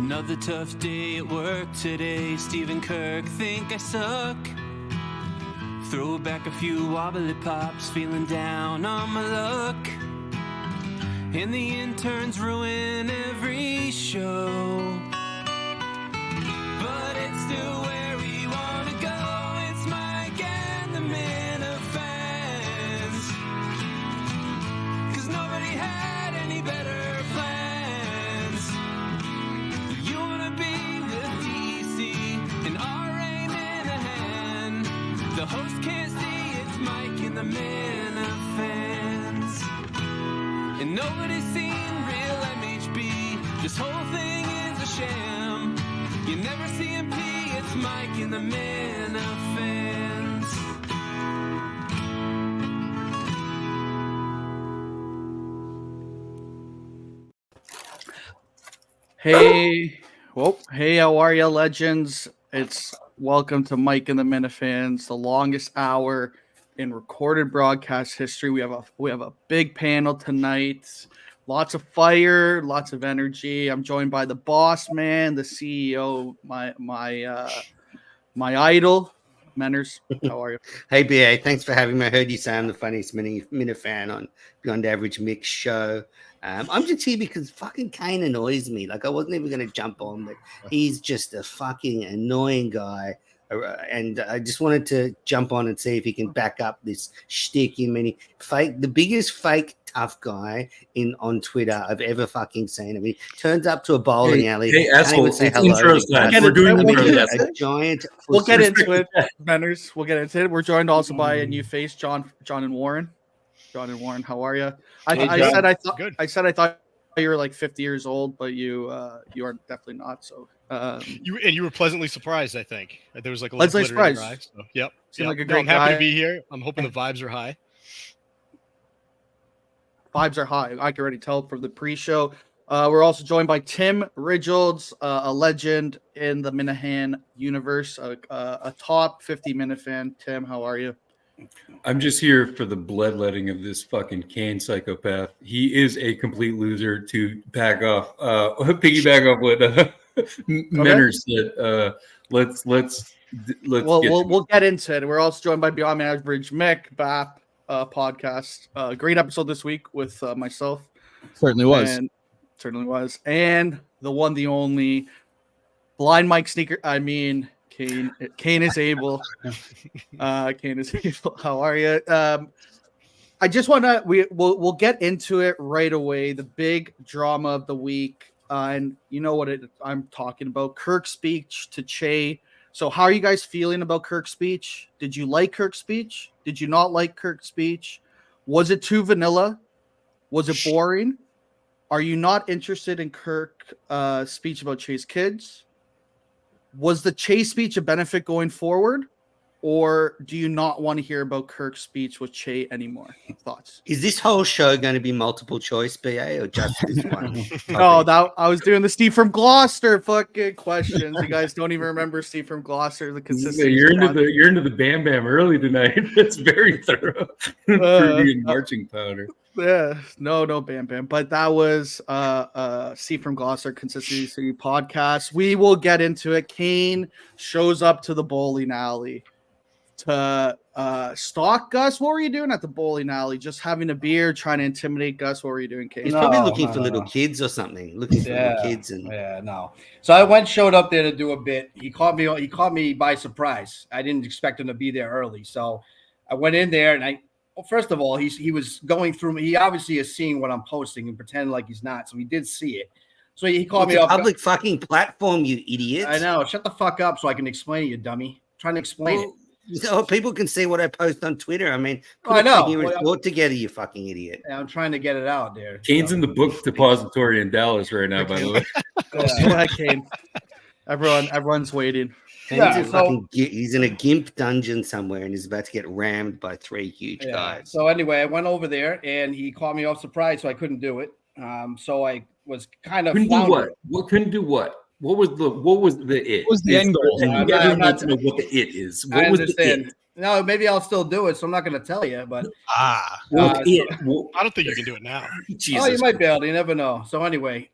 Another tough day at work today. Steve and Kirk think I suck. Throw back a few wobbly pops, feeling down on my luck. And the interns ruin every show. But it's still where we wanna go. It's Mike and the Minifans. 'Cause nobody had any better plans. You wanna be with DC and our reign in a hand. The host can't see it's Mike and the Minifans. And nobody's seen real MHB. This whole thing is a sham. You never see him pee. It's Mike and the Minifans. Hey, hey, how are ya, legends? It's welcome to Mike and the Minifans, the longest hour in recorded broadcast history. We have a big panel tonight. Lots of fire, lots of energy. I'm joined by the boss man, the CEO, my idol, Menners. How are you? Hey, BA, thanks for having me. I heard you say I'm the funniest Minifan on Beyond Average Mick's show. I'm just here because fucking Kane annoys me. Like, I wasn't even going to jump on, but he's just a fucking annoying guy. And I just wanted to jump on and see if he can back up this shtick. The biggest fake tough guy on Twitter I've ever fucking seen. I mean, turns up to a bowling alley. Hey, asshole! It's intro time. We're doing a giant. We'll get into it, Menners. We'll get into it. We're joined also by a new face, John and Warren. John and Warren, how are you? I said I thought you were like 50 years old, but you are definitely not. So you were pleasantly surprised. I think there was like a pleasantly little glitter in surprised. your eye, so, yep. Seemed like a great I'm happy guy. to be here. I'm hoping the vibes are high. Vibes are high. I can already tell from the pre-show. We're also joined by Tim Ridgolds, a legend in the Minifan universe, a top 50 Minifan. Tim, how are you? I'm just here for the bloodletting of this fucking Kane psychopath. He is a complete loser. To piggyback off what Menners said. Let's we'll get into it. We're also joined by Beyond Average Mick, BAP podcast. Great episode this week with myself. Certainly was. And the one, the only blind Mike sneaker. I mean, Kane is able. Kane is able. How are you? I just want to. We'll get into it right away. The big drama of the week, and you know what I'm talking about. Kirk's speech to Che. So, how are you guys feeling about Kirk's speech? Did you like Kirk's speech? Did you not like Kirk's speech? Was it too vanilla? Was it boring? Are you not interested in Kirk's speech about Che's kids? Was the Che speech a benefit going forward, or do you not want to hear about Kirk's speech with Che anymore? Thoughts? Is this whole show going to be multiple choice, BA, or just this one? No, I was doing the Steve from Gloucester fucking questions. You guys don't even remember Steve from Gloucester, the consistency. You're into the Bam Bam early tonight. That's very thorough. Fruity and marching powder. Yeah, no, Bam Bam. But that was Steve from Gloucester Consistency podcast. We will get into it. Kane shows up to the bowling alley to stalk Gus. What were you doing at the bowling alley? Just having a beer, trying to intimidate Gus? What were you doing, Kane? He's probably looking for little kids or something. Looking for little kids and no. So I showed up there to do a bit. He caught me by surprise. I didn't expect him to be there early. So I went in there and first of all, he was going through me. He obviously is seeing what I'm posting and pretending like he's not. So he did see it. So he called me up. Public fucking platform, you idiot. I know. Shut the fuck up so I can explain it, you dummy. I'm trying to explain it. So people can see what I post on Twitter. I mean, I know. Put together, you fucking idiot. Yeah, I'm trying to get it out there. Kane's in the book depository in Dallas right now, by the way. Yeah, Kane. Everyone's waiting. He's in a GIMP dungeon somewhere and he's about to get rammed by 3 huge guys. So anyway, I went over there and he caught me off surprise, so I couldn't do it. So I was kind of couldn't do what? What couldn't do what? What was the it? What was the end goal? You guys not to know what the it is. What was the it? No, maybe I'll still do it, so I'm not going to tell you. But I don't think you can do it now. You might be able to. You never know. So anyway,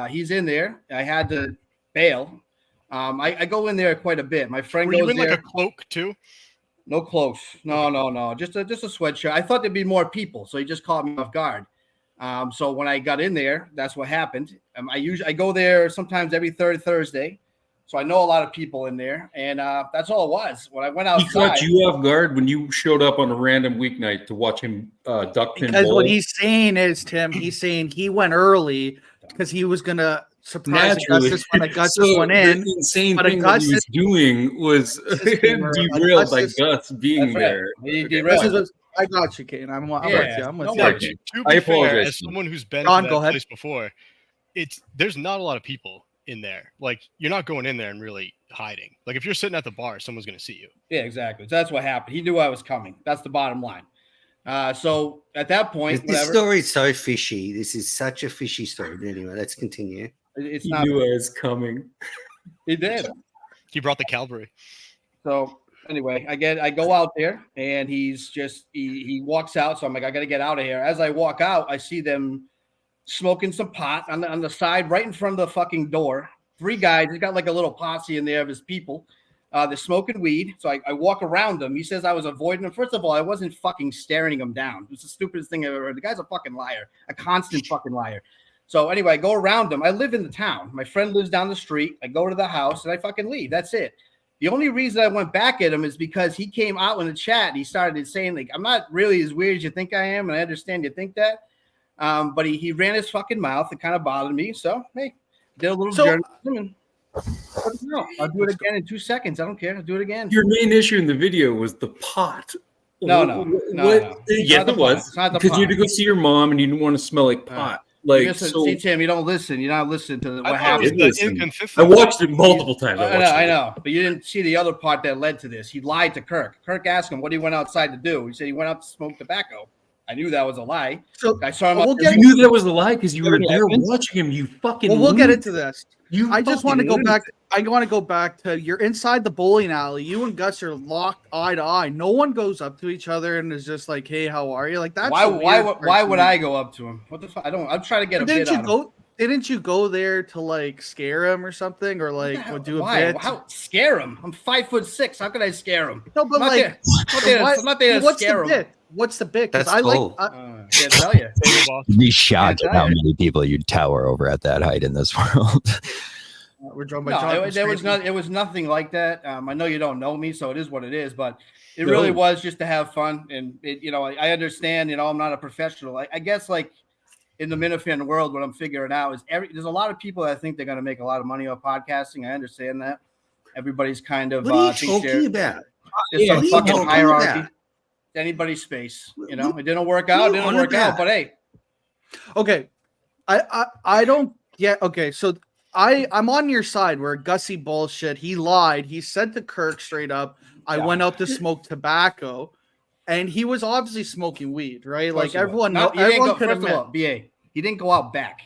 he's in there. I had to bail. I go in there quite a bit. My friend Were you goes in there. like a cloak too? No clothes. No. Just a sweatshirt. I thought there'd be more people, so he just caught me off guard. So when I got in there, that's what happened. I go there sometimes every third Thursday, so I know a lot of people in there, and that's all it was. When I went He outside, caught you off guard when you showed up on a random weeknight to watch him duck pin Because bowl. what he's saying is, Tim, he's saying he went early because he was gonna surprise Augustus when Augustus went in. The insane but thing that he was Augustus- doing was derailed by Gus being That's right. there. He Okay. derailed. I got you, Kane. I'm with Yeah. you. I'm with No, you. like, Okay. to I be fair, apologize. as someone who's been John, to go that ahead. place before, there's not a lot of people in there. Like, you're not going in there and really hiding. Like, if you're sitting at the bar, someone's going to see you. Yeah, exactly. So that's what happened. He knew I was coming. That's the bottom line. So at that point, This whatever, story is so fishy. This is such a fishy story. But anyway, let's continue. it's He not. knew I was coming. He did. He brought the cavalry. So anyway, I go out there and he walks out. So I'm like, I got to get out of here. As I walk out, I see them smoking some pot on the side right in front of the fucking door. 3 guys. He's got like a little posse in there of his people. They're smoking weed. So I walk around them. He says I was avoiding him. First of all, I wasn't fucking staring him down. It's the stupidest thing I've ever heard. The guy's a fucking liar, a constant fucking liar. So anyway, I go around him. I live in the town. My friend lives down the street. I go to the house and I fucking leave. That's it. The only reason I went back at him is because he came out in the chat and he started saying, like, I'm not really as weird as you think I am, and I understand you think that. But he ran his fucking mouth. It kind of bothered me. So, hey, did a little journalism and I'll do it again in 2 seconds. I don't care. I'll do it again. Your main issue in the video was the pot. No. Yes, it was. It's not the Because you had to pot. go see your mom and you didn't want to smell like pot. Like, so see, Tim, you don't listen. You're not listening to what I thought it happened. was did the listen. inconsistency. I watched it multiple times. I know, but you didn't see the other part that led to this. He lied to Kirk. Kirk asked him what he went outside to do. He said he went out to smoke tobacco. I knew that was a lie. So I saw him. we'll out there. get- You knew that was a lie because you were Any there evidence? watching him. You fucking. Well, we'll get loser. into this. You I just want to fucking go back. loser. I want to go back to you're inside the bowling alley. You and Gus are locked eye to eye. No one goes up to each other and is just like, "Hey, how are you?" Like that's Why the weird part would to me. I go up to him? What the fuck? I'm trying to get a Didn't bit you on him. go? Didn't you go there to like scare him or something, or like do a Why? bit? How scare him? I'm 5'6". How could I scare him? No, but I'm not like, there- I'm not there to what's scare the him. bit? What's the bit? Because That's I cool. like. Can't tell you. Hey, boss. You'd be shocked Yeah, at how yeah. many people you'd tower over at that height in this world. We're joined by No, John. it was nothing like that. I know you don't know me, so it is what it is. But it really No. was just to have fun, and I understand. I'm not a professional. I guess like in the Minifan world, what I'm figuring out is there's a lot of people that think they're going to make a lot of money off podcasting. I understand that. Everybody's kind of What are you thinks talking they're- about? there's What some are you fucking talking hierarchy. about? Anybody's space, it didn't work out. What are you on about? But hey, Okay, I don't get. Okay, so I'm on your side where Gussie bullshit. He lied. He said to Kirk straight up, "I Yeah. went out to smoke tobacco," and he was obviously smoking weed, right? of course Like he was. everyone, Not- he didn't everyone go- could have first of all, met. BA, he didn't go out back.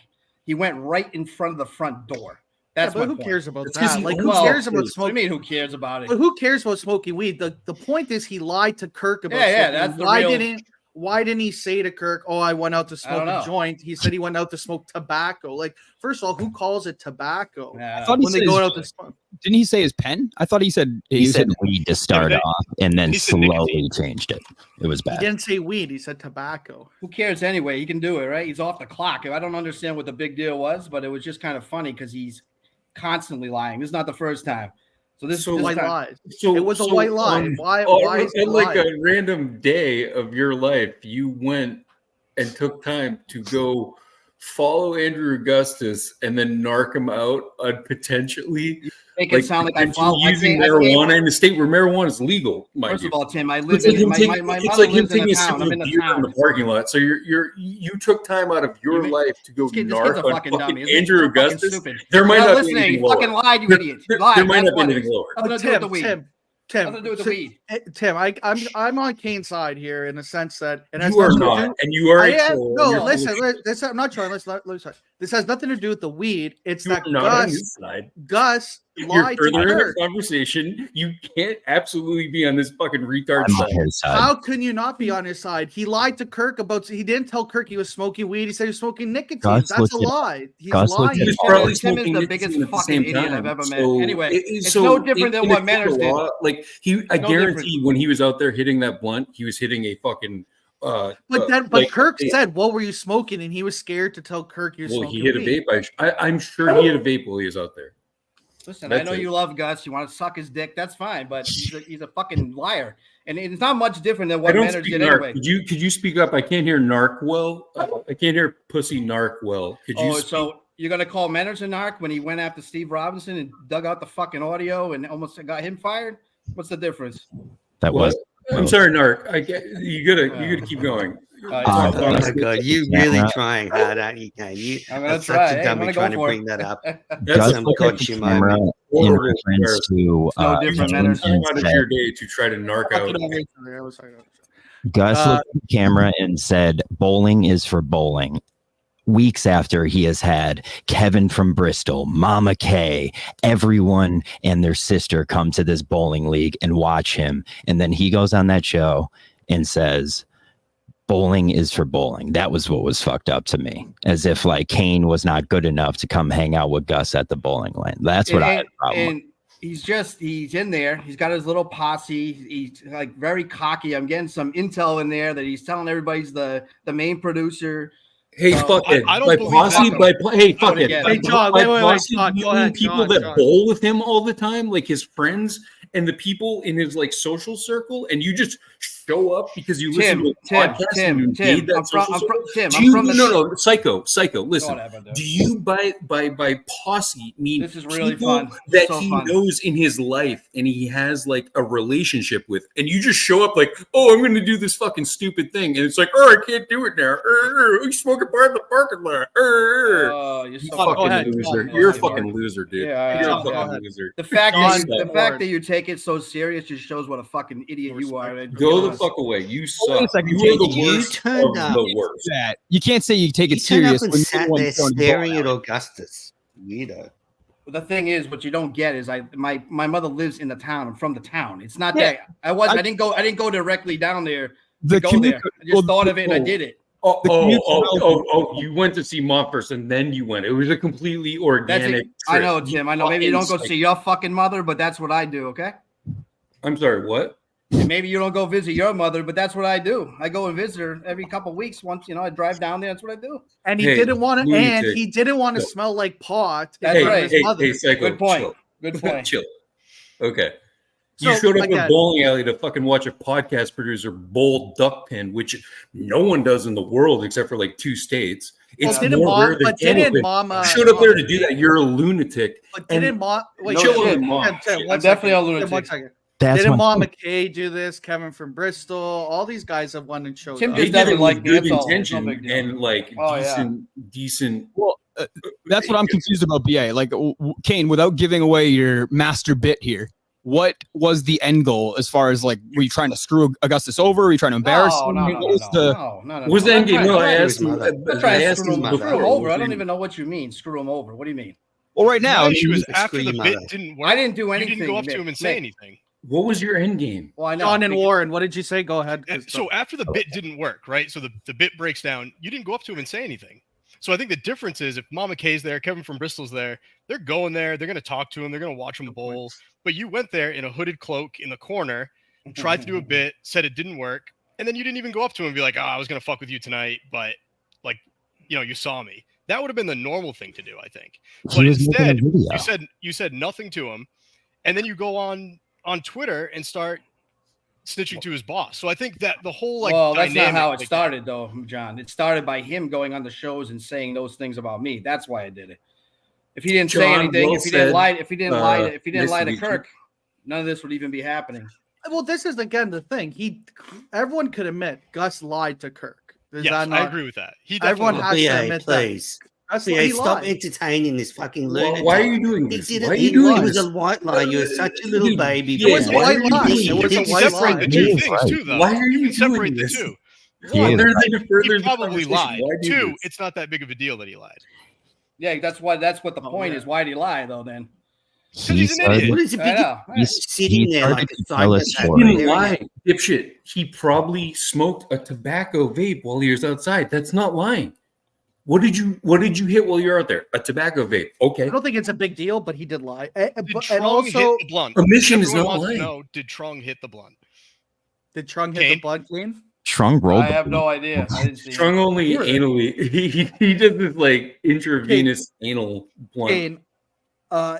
He went right in front of the front door. That's but my who point. cares about It's 'cause that? he Like, owns who Well, cares about What do you smoking? mean? Who cares about it? But who cares about smoking weed? The point is he lied to Kirk about Yeah, smoking. that's the why real- why didn't he say to Kirk, "Oh, I went out to I smoke don't a know. joint"? He said he went out to smoke tobacco. Like, first of all, who calls it tobacco Nah, I thought he when they said go his- out to smoke? Didn't he say his pen? I thought he said He said weed to start they- off and then he said slowly changed it. It was He bad. didn't say weed. He said tobacco. who cares anyway? He can do it, right? He's off the clock. I don't understand what the big deal was, but it was just kind of funny because he's constantly lying. This is not the first time. So this So this White time, lies. So It was a white lie. Why is it like lying? a random day of your life, you went and took time to go follow Andrew Augustus and then narc him out on potentially make it sound like I follow. using marijuana in the state where marijuana is legal. Mind First you. of all, Tim, I live It's like in him my taking, mother it's like him lives in taking the a town. sip I'm of in the beer in the town. parking lot. So you took time out of your You- life to go This kid's narc a on fucking dummy. fucking This kid's Andrew so fucking Augustus. stupid. There might You're not be listening. anything You fucking lower. lied, you idiot. You There lied. might That's not be what it anything is. lower. Nothing to do with the weed. Tim, Nothing to do with the weed. Tim, I'm on Kane's side here in the sense that it has You are nothing to not, do. and you are I a am, troll. no, and you're listen, full of shit. I'm not trying. Listen. This has nothing to do with the weed. It's You that are not on Gus his side. Gus you're lied to furthering the Kirk. conversation. You can't absolutely be on this fucking retard I'm on side. his side. How can you not be on his side? He lied to Kirk about. He didn't tell Kirk he was smoking weed. He said he was smoking nicotine. Gus That's looked a at- lie. He's Gus looked lying. at- He was Tim probably is the smoking biggest nicotine at the fucking same idiot time. I've ever met. So, Anyway, it's no different than in what the Manners did. law, like I No guarantee different. when he was out there hitting that blunt, he was hitting a fucking. But like, Kirk said, "What were you smoking?" And he was scared to tell Kirk he was well, smoking he hit weed. a vape. I'm sure he hit a vape while he was out there. Listen, That's I know it. you love Gus. You want to suck his dick. That's fine. But he's a fucking liar. And it's not much different than I what don't Manners speak did narc. anyway. Could you speak up? I can't hear narc well. I can't hear pussy narc well. Could you? Oh, speak? so you're going to call Manners a narc when he went after Steve Robinson and dug out the fucking audio and almost got him fired? What's the difference? That What? was. I'm sorry, narc. You gotta keep going. Oh my god, you really Yeah. trying hard, aren't you, Kane? You I'm are gonna such try. a Hey, dummy I'm gonna trying go to for bring it. that up. That's Gus some looked at the gotcha camera moment. in Horrible reference to no different, Kane Manners. and out of said- your day to try to narc out. Gus looked at the camera and said, "Bowling is for bowling." Weeks after he has had Kevin from Bristol, Mama Kay, everyone and their sister come to this bowling league and watch him. And then he goes on that show and says, bowling is for bowling. That was what was fucked up to me. As if like Kane was not good enough to come hang out with Gus at the bowling lane. That's what I had a problem with. And he's in there. He's got his little posse. He's like very cocky. I'm getting some intel in there that he's telling everybody he's the main producer. Hey, So, fuck it. I don't By believe posse, that. hey, fuck it. again. By Hey, John, by wait, posse, John, you go mean ahead, people John, that John. bowl with him all the time, like his friends and the people in his like social circle, and you just show up because you listen to a podcast and you invade that social circle? Do you, no, psycho. Listen, Whatever, dude. do you by posse mean This is really people fun. that So he fun. knows in his life and he has like a relationship with, and you just show up like, oh, I'm going to do this fucking stupid thing, and it's like, oh, I can't do it now. We smoke a part in the parking lot. Oh, you're You so Go fucking ahead, loser. John. You're a Yeah, fucking loser, dude. Yeah, You're a yeah. fucking loser. The fact John, that you take it so serious just shows what a fucking idiot you are. Go the fuck away. You Wait a suck. second, You are the you worst turned of up. the worst. That you can't say you take You it turned up serious and when sat you're the one there throwing the staring ball at out. Augustus. Weirdo. The thing is, what you don't get is my mother lives in the town. I'm from the town. It's not Yeah. that I didn't go directly down there The to go commute- there. I just thought of it and I oh. did it. You went to see Mom first and then you went. It was a completely That's organic it. I know, trip. Tim. I know. Maybe you don't go fucking see your fucking mother, but that's what I do. Okay. I'm sorry, what? And maybe you don't go visit your mother, but that's what I do. I go and visit her every couple of weeks. Once I drive down there. That's what I do. And he Hey, didn't want to. lunatic. And he didn't want to No. smell like pot. That's in front of right. his mother. Psycho, Good point. chill. Good point. Chill. Okay. So, You showed up in a again- bowling alley to fucking watch a podcast producer bowl duck pin, which no one does in the world except for like 2 states. It's didn't more mom- rare than but didn't anything. mom, You showed up there to do that. You're a lunatic. But didn't mom? Wait, No chill shit. on Mom. I'm definitely a lunatic. 1 second. That's Didn't my Mom point. McKay do this? Kevin from Bristol. All these guys have won and showed Tim up. just They did doesn't it like with me, good that's all. It's no intention big deal. and like Oh, yeah. decent. Well, that's what I'm confused about, BA. Like, Kane, without giving away your master bit here, what was the end goal as far as like, were you trying to screw Augustus over? Were you trying to embarrass him? What was the- no. What was the I'm end game? trying- No, I'm I trying- asked him. I'm I'm not trying I to asked screw him him before. over. I don't even know what you mean. Screw him over. What do you mean? Well, right now, My I issue mean, is after screw the your bit mother. didn't work. I didn't do You anything. didn't go up to Mick. him and say Mick. anything. What was your end game? Well, I know. John and Warren, what did you say? Go ahead. So after the bit didn't work, right? So the bit breaks down. You didn't go up to him and say anything. So I think the difference is if Mama Kay's there, Kevin from Bristol's there, they're going there. They're going to talk to him. They're going to watch him bowl. But you went there in a hooded cloak in the corner, tried to do a bit, said it didn't work, and then you didn't even go up to him and be like, "Oh, I was going to fuck with you tonight, but like, you saw me." That would have been the normal thing to do, I think. He But was making a instead, video. you said nothing to him, and then you go on Twitter and start snitching to his boss. So I think that the whole like well, that's not dynamic, how it like, started, though, John. It started by him going on the shows and saying those things about me. That's why I did it. If he didn't say John, anything, well if he didn't said. lie, if he didn't lie Nice to to meet you. Kirk, none of this would even be happening. Well, this is again the thing. Everyone could admit Gus lied to Kirk. Is Yes, that not, I agree with that. He Everyone definitely has to BA, admit please. Gus, BA, he stop lied. entertaining this fucking lunatic. Why are you doing He this? did Why it. are you He doing was this? a white lie. You're such a little Dude, baby. yeah, It was a Why white are you lie. doing It was this? a You can white separate lie. the He two is things right. too, though. Why are you can separate doing the this? two. He One, is There's right. like a further he probably conversation. lied. Why do Two, this? it's not that big of a deal that he lied. Yeah, that's what the Oh, point yeah. is. Why did he lie, though? Then he's an idiot. What is it? I know. He's sitting there like a tell a psychopath. story. He didn't lie, dipshit. He probably smoked a tobacco vape while he was outside. That's not lying. What did you hit while you're out there? A tobacco vape. Okay. I don't think it's a big deal, but he did lie. Did And Trung also, hit the blunt? Omission is Everyone not wants to lying. know, did Trung hit the blunt? did Trung hit Kane? the blunt, Kane? Trung rolled. I have no idea. I didn't see. Strung only anally. He did this like intravenous anal blunt. Kane,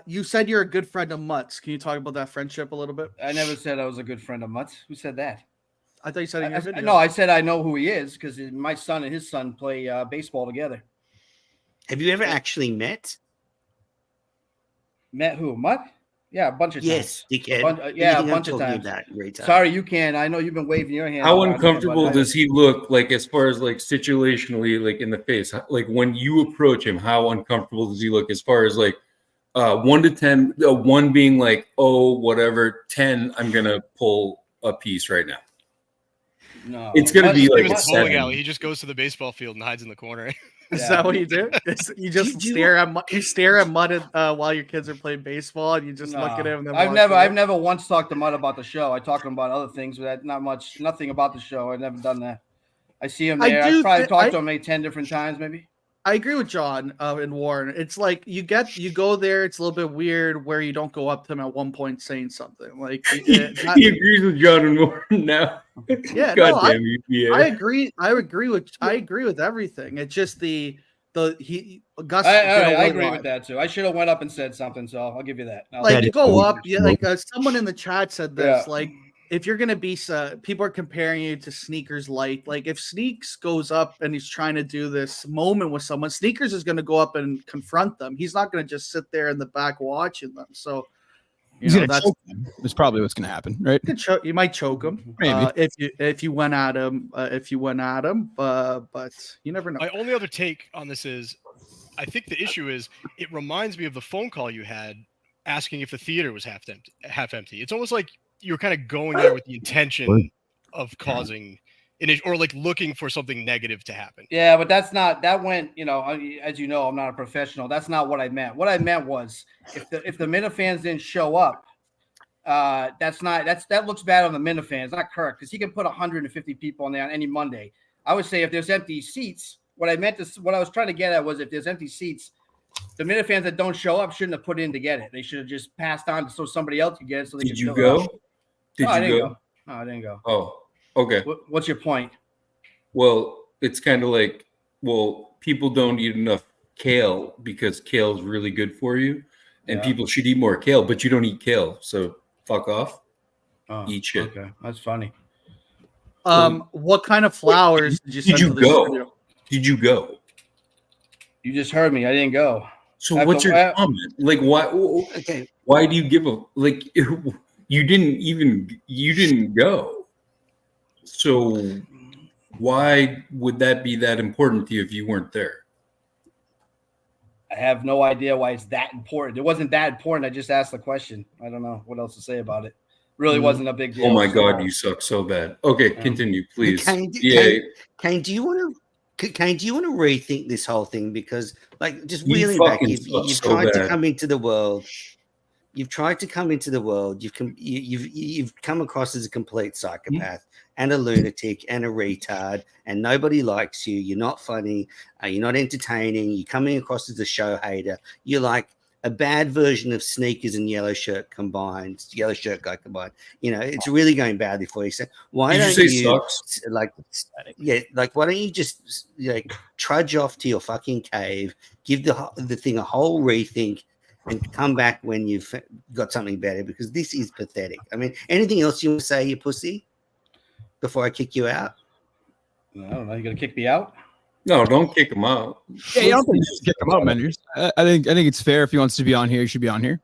you said you're a good friend of Mutt's. Can you talk about that friendship a little bit? I never said I was a good friend of Mutt's. Who said that? I thought you said in your video. No, I said I know who he is because my son and his son play baseball together. Have you ever actually met? Met who? Mutt? Yeah, a bunch of Yes, times. dickhead. Yeah, a Anything I'm bunch of talking times. about, retard. Sorry, you can. I know you've been waving your hand. How around, uncomfortable but does he look, like as far as like situationally, like in the face? Like when you approach him, how uncomfortable does he look as far as like 1 to 10? 1 being like, oh, whatever. 10, I'm gonna pull a piece right now. No, It's gonna be He like was a at the bowling 7. alley. He just goes to the baseball field and hides in the corner. Is Yeah. that what you do? You just stare at Mutt while your kids are playing baseball, and you just look at him. And then I've walk never, away? I've never once talked to Mutt about the show. I talked to him about other things, but nothing about the show. I've never done that. I see him there. I've probably talked to him maybe 10 different times, maybe. I agree with John and Warren. It's like you go there. It's a little bit weird where you don't go up to him at one point saying something like. He agrees with John and Warren now. Yeah, God no, damn you. Yeah. I agree. I agree with everything. It's just Gus. I agree with that too. I should have went up and said something, so I'll give you that. Like That go is up. Yeah, like someone in the chat said this. Yeah. Like if you're gonna be, people are comparing you to Sneakers Light. Like if Sneaks goes up and he's trying to do this moment with someone, Sneakers is gonna go up and confront them. He's not gonna just sit there in the back watching them. So. He's gonna choke him. That's probably what's gonna happen, right? You might choke him, Maybe. if you went at him. But you never know. My only other take on this is, I think the issue is it reminds me of the phone call you had asking if the theater was half empty. It's almost like you're kind of going there with the intention of causing or like looking for something negative to happen. Yeah, but that went, as you know, I'm not a professional. That's not what I meant. What I meant was if the Minifans didn't show up, that looks bad on the Minifans, not Kirk, because he can put 150 people in there on any Monday. I would say if there's empty seats, what I was trying to get at was if there's empty seats, the Minifans that don't show up shouldn't have put in to get it. They should have just passed on so somebody else could get it. So they Did could you fill it go? up. Did No, I you didn't go? go. No, I didn't go. Oh, okay. What's your point? Well, it's kind of like, people don't eat enough kale because kale is really good for you, and people should eat more kale, but you don't eat kale, so fuck off. Eat shit. Okay, that's funny. What kind of flowers did you send to this video? Did you go? You just heard me. I didn't go. So what's your comment? Like, why? Okay. Why do you give a like? You didn't go. So why would that be that important to you if you weren't there? I have no idea why it's that important. It wasn't that important. I just asked the question. I don't know what else to say about it. Really wasn't a big deal. Oh my God, you suck so bad. Okay, continue, please. Kane, do you want to rethink this whole thing? Because, like, just reeling back, you've tried to come into the world. You've tried to come into the world. You've come across as a complete psychopath and a lunatic and a retard, and nobody likes you. You're not funny. You're not entertaining. You're coming across as a show hater. You're like a bad version of Sneakers and Yellow Shirt guy combined. It's really going badly for you. So why don't you why don't you just trudge off to your fucking cave, give the thing a whole rethink, and come back when you've got something better, because this is pathetic. I mean, anything else you want to say, you pussy, before I kick you out? I don't know. You gonna kick me out? No, don't kick him out. Yeah, you don't think you should kick him out, Menders. I think it's fair. If he wants to be on here, he should be on here.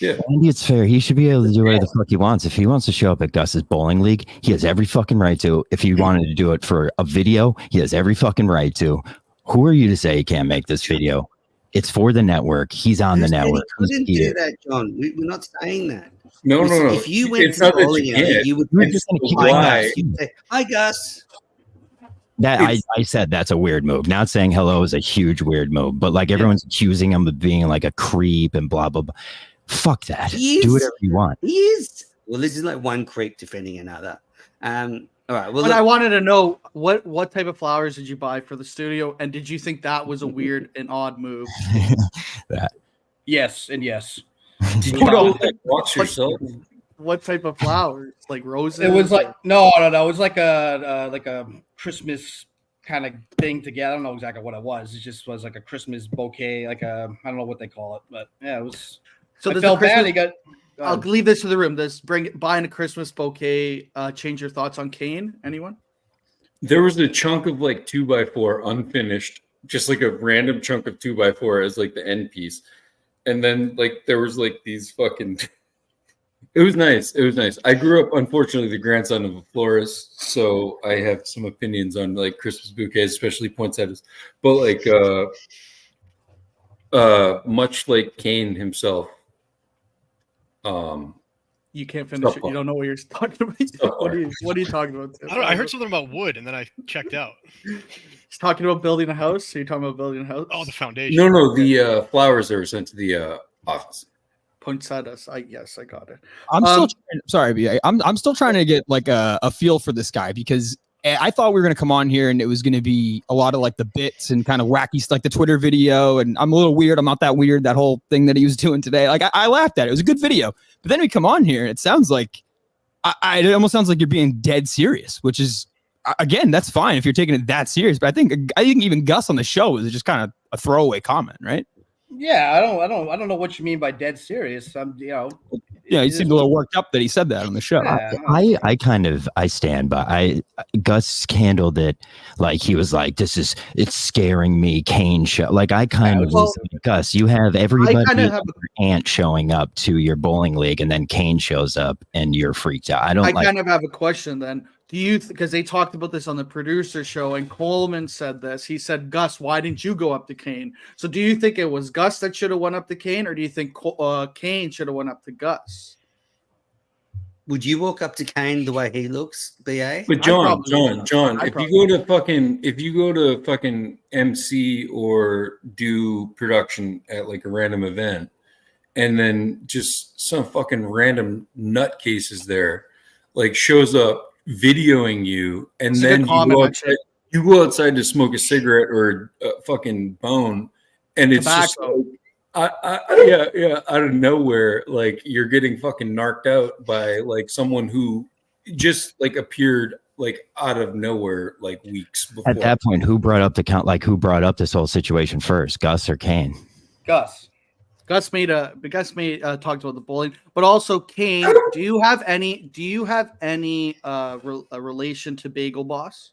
Yeah, I think it's fair. He should be able to do whatever the fuck he wants. If he wants to show up at Gus's bowling league, he has every fucking right to. If he wanted to do it for a video, he has every fucking right to. Who are you to say he can't make this video? It's for the network. He's on the network. He couldn't do that, John. We're not saying that. No. If you went to the bowling alley, you would just going to keep say, "Hi, Gus." I said that's a weird move. Not saying hello is a huge weird move, but like everyone's accusing him of being like a creep and blah blah blah. Fuck that. He is. Do whatever you want. He is. Well, this is like one creep defending another. All right. Well, But I wanted to know what type of flowers did you buy for the studio, and did you think that was a weird and odd move? Yes and yes. Did you go like walks yourself? What type of flowers? Like roses? It was like no. It was like a Christmas kind of thing together. I don't know exactly what it was. It just was like a Christmas bouquet, like I don't know what they call it, but yeah, it was. So I does felt the bad. Christmas, He got. I'll leave this to the room. Does buying a Christmas bouquet change your thoughts on Kane? Anyone? There was a chunk of like 2x4 unfinished, just like a random chunk of 2x4 as like the end piece. And then like there was like these fucking it was nice. It was nice. I grew up, unfortunately, the grandson of a florist, so I have some opinions on like Christmas bouquets, especially poinsettias. But like much like Kane himself. You can't finish it. You don't know what you're talking about. What are you talking about? Tim? I heard something about wood, and then I checked out. He's talking about building a house. Are you talking about building a house? Oh, the foundation. No, the flowers that were sent to the office. Poinsettias. Yes, I got it. I'm still sorry, BA. I'm still trying to get like a feel for this guy because I thought we were gonna come on here and it was gonna be a lot of like the bits and kind of wacky stuff, like the Twitter video. And I'm a little weird. I'm not that weird. That whole thing that he was doing today, like I laughed at it. It was a good video. But then we come on here and it sounds like it almost sounds like you're being dead serious, which is again, that's fine if you're taking it that serious. But I think even Gus on the show was just kind of a throwaway comment, right? Yeah, I don't know what you mean by dead serious. Yeah, he seemed a little worked up that he said that on the show. Yeah. I stand by. Gus handled it like he was like, it's scaring me, Kane show. Like I kind of was like, Gus, you have everybody and your aunt showing up to your bowling league, and then Kane shows up and you're freaked out. I kind of have a question then. Do you because they talked about this on the producer show and Coleman said this. He said, Gus, why didn't you go up to Kane? So do you think it was Gus that should have went up to Kane, or do you think Kane should have went up to Gus? Would you walk up to Kane the way he looks, BA? But John, if you go to fucking MC or do production at like a random event, and then just some fucking random nutcases there, like shows up videoing you, and then you go outside to smoke a cigarette or a fucking bone, and it's tobacco. Just like, out of nowhere, like you're getting fucking narked out by like someone who just like appeared like out of nowhere like weeks before. At that point, who brought up who brought up this whole situation first, Gus or Kane? Gus. Gus talked about the bowling, but also Kane. Do you have any relation to Bagel Boss?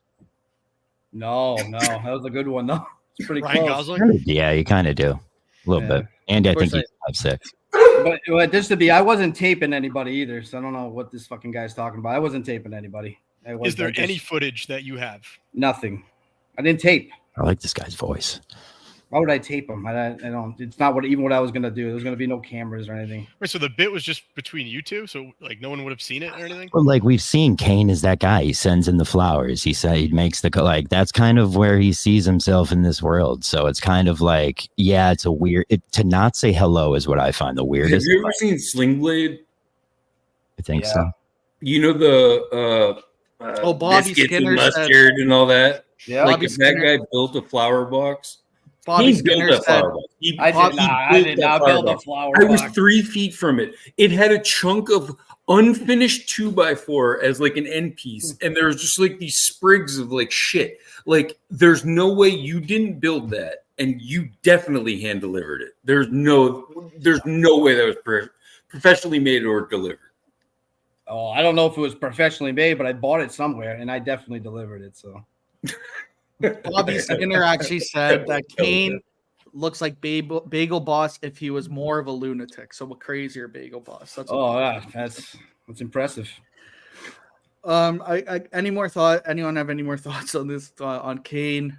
No, that was a good one though. It's pretty Ryan close. Gosling? Yeah, you kind of do a little bit, and I think he's 5'6". But just to be, I wasn't taping anybody either, so I don't know what this fucking guy's talking about. I wasn't taping anybody. Is there any footage that you have? Nothing. I didn't tape. I like this guy's voice. Why would I tape him? I don't. It's not what I was gonna do. There's gonna be no cameras or anything. Wait, so the bit was just between you two, so like no one would have seen it or anything? Well, like we've seen, Kane is that guy. He sends in the flowers. He said he makes that's kind of where he sees himself in this world. So it's kind of like, yeah, it's a weird. To not say hello is what I find the weirdest. Have you ever seen Sling Blade? I think so. You know the Bobby Skinner mustard and all that. Yeah, like if that guy built a flower box. Bobby Skinner said, I did not build a flower box. I was 3 feet from it. It had a chunk of unfinished 2x4 as like an end piece, and there was just like these sprigs of like shit. Like there's no way you didn't build that, and you definitely hand delivered it. There's no way that was professionally made or delivered. Oh, I don't know if it was professionally made, but I bought it somewhere, and I definitely delivered it. So. Bobby Skinner actually said that Kane looks like Bagel Boss if he was more of a lunatic, so a crazier Bagel Boss. That's impressive. Anyone have any more thoughts on this on Kane?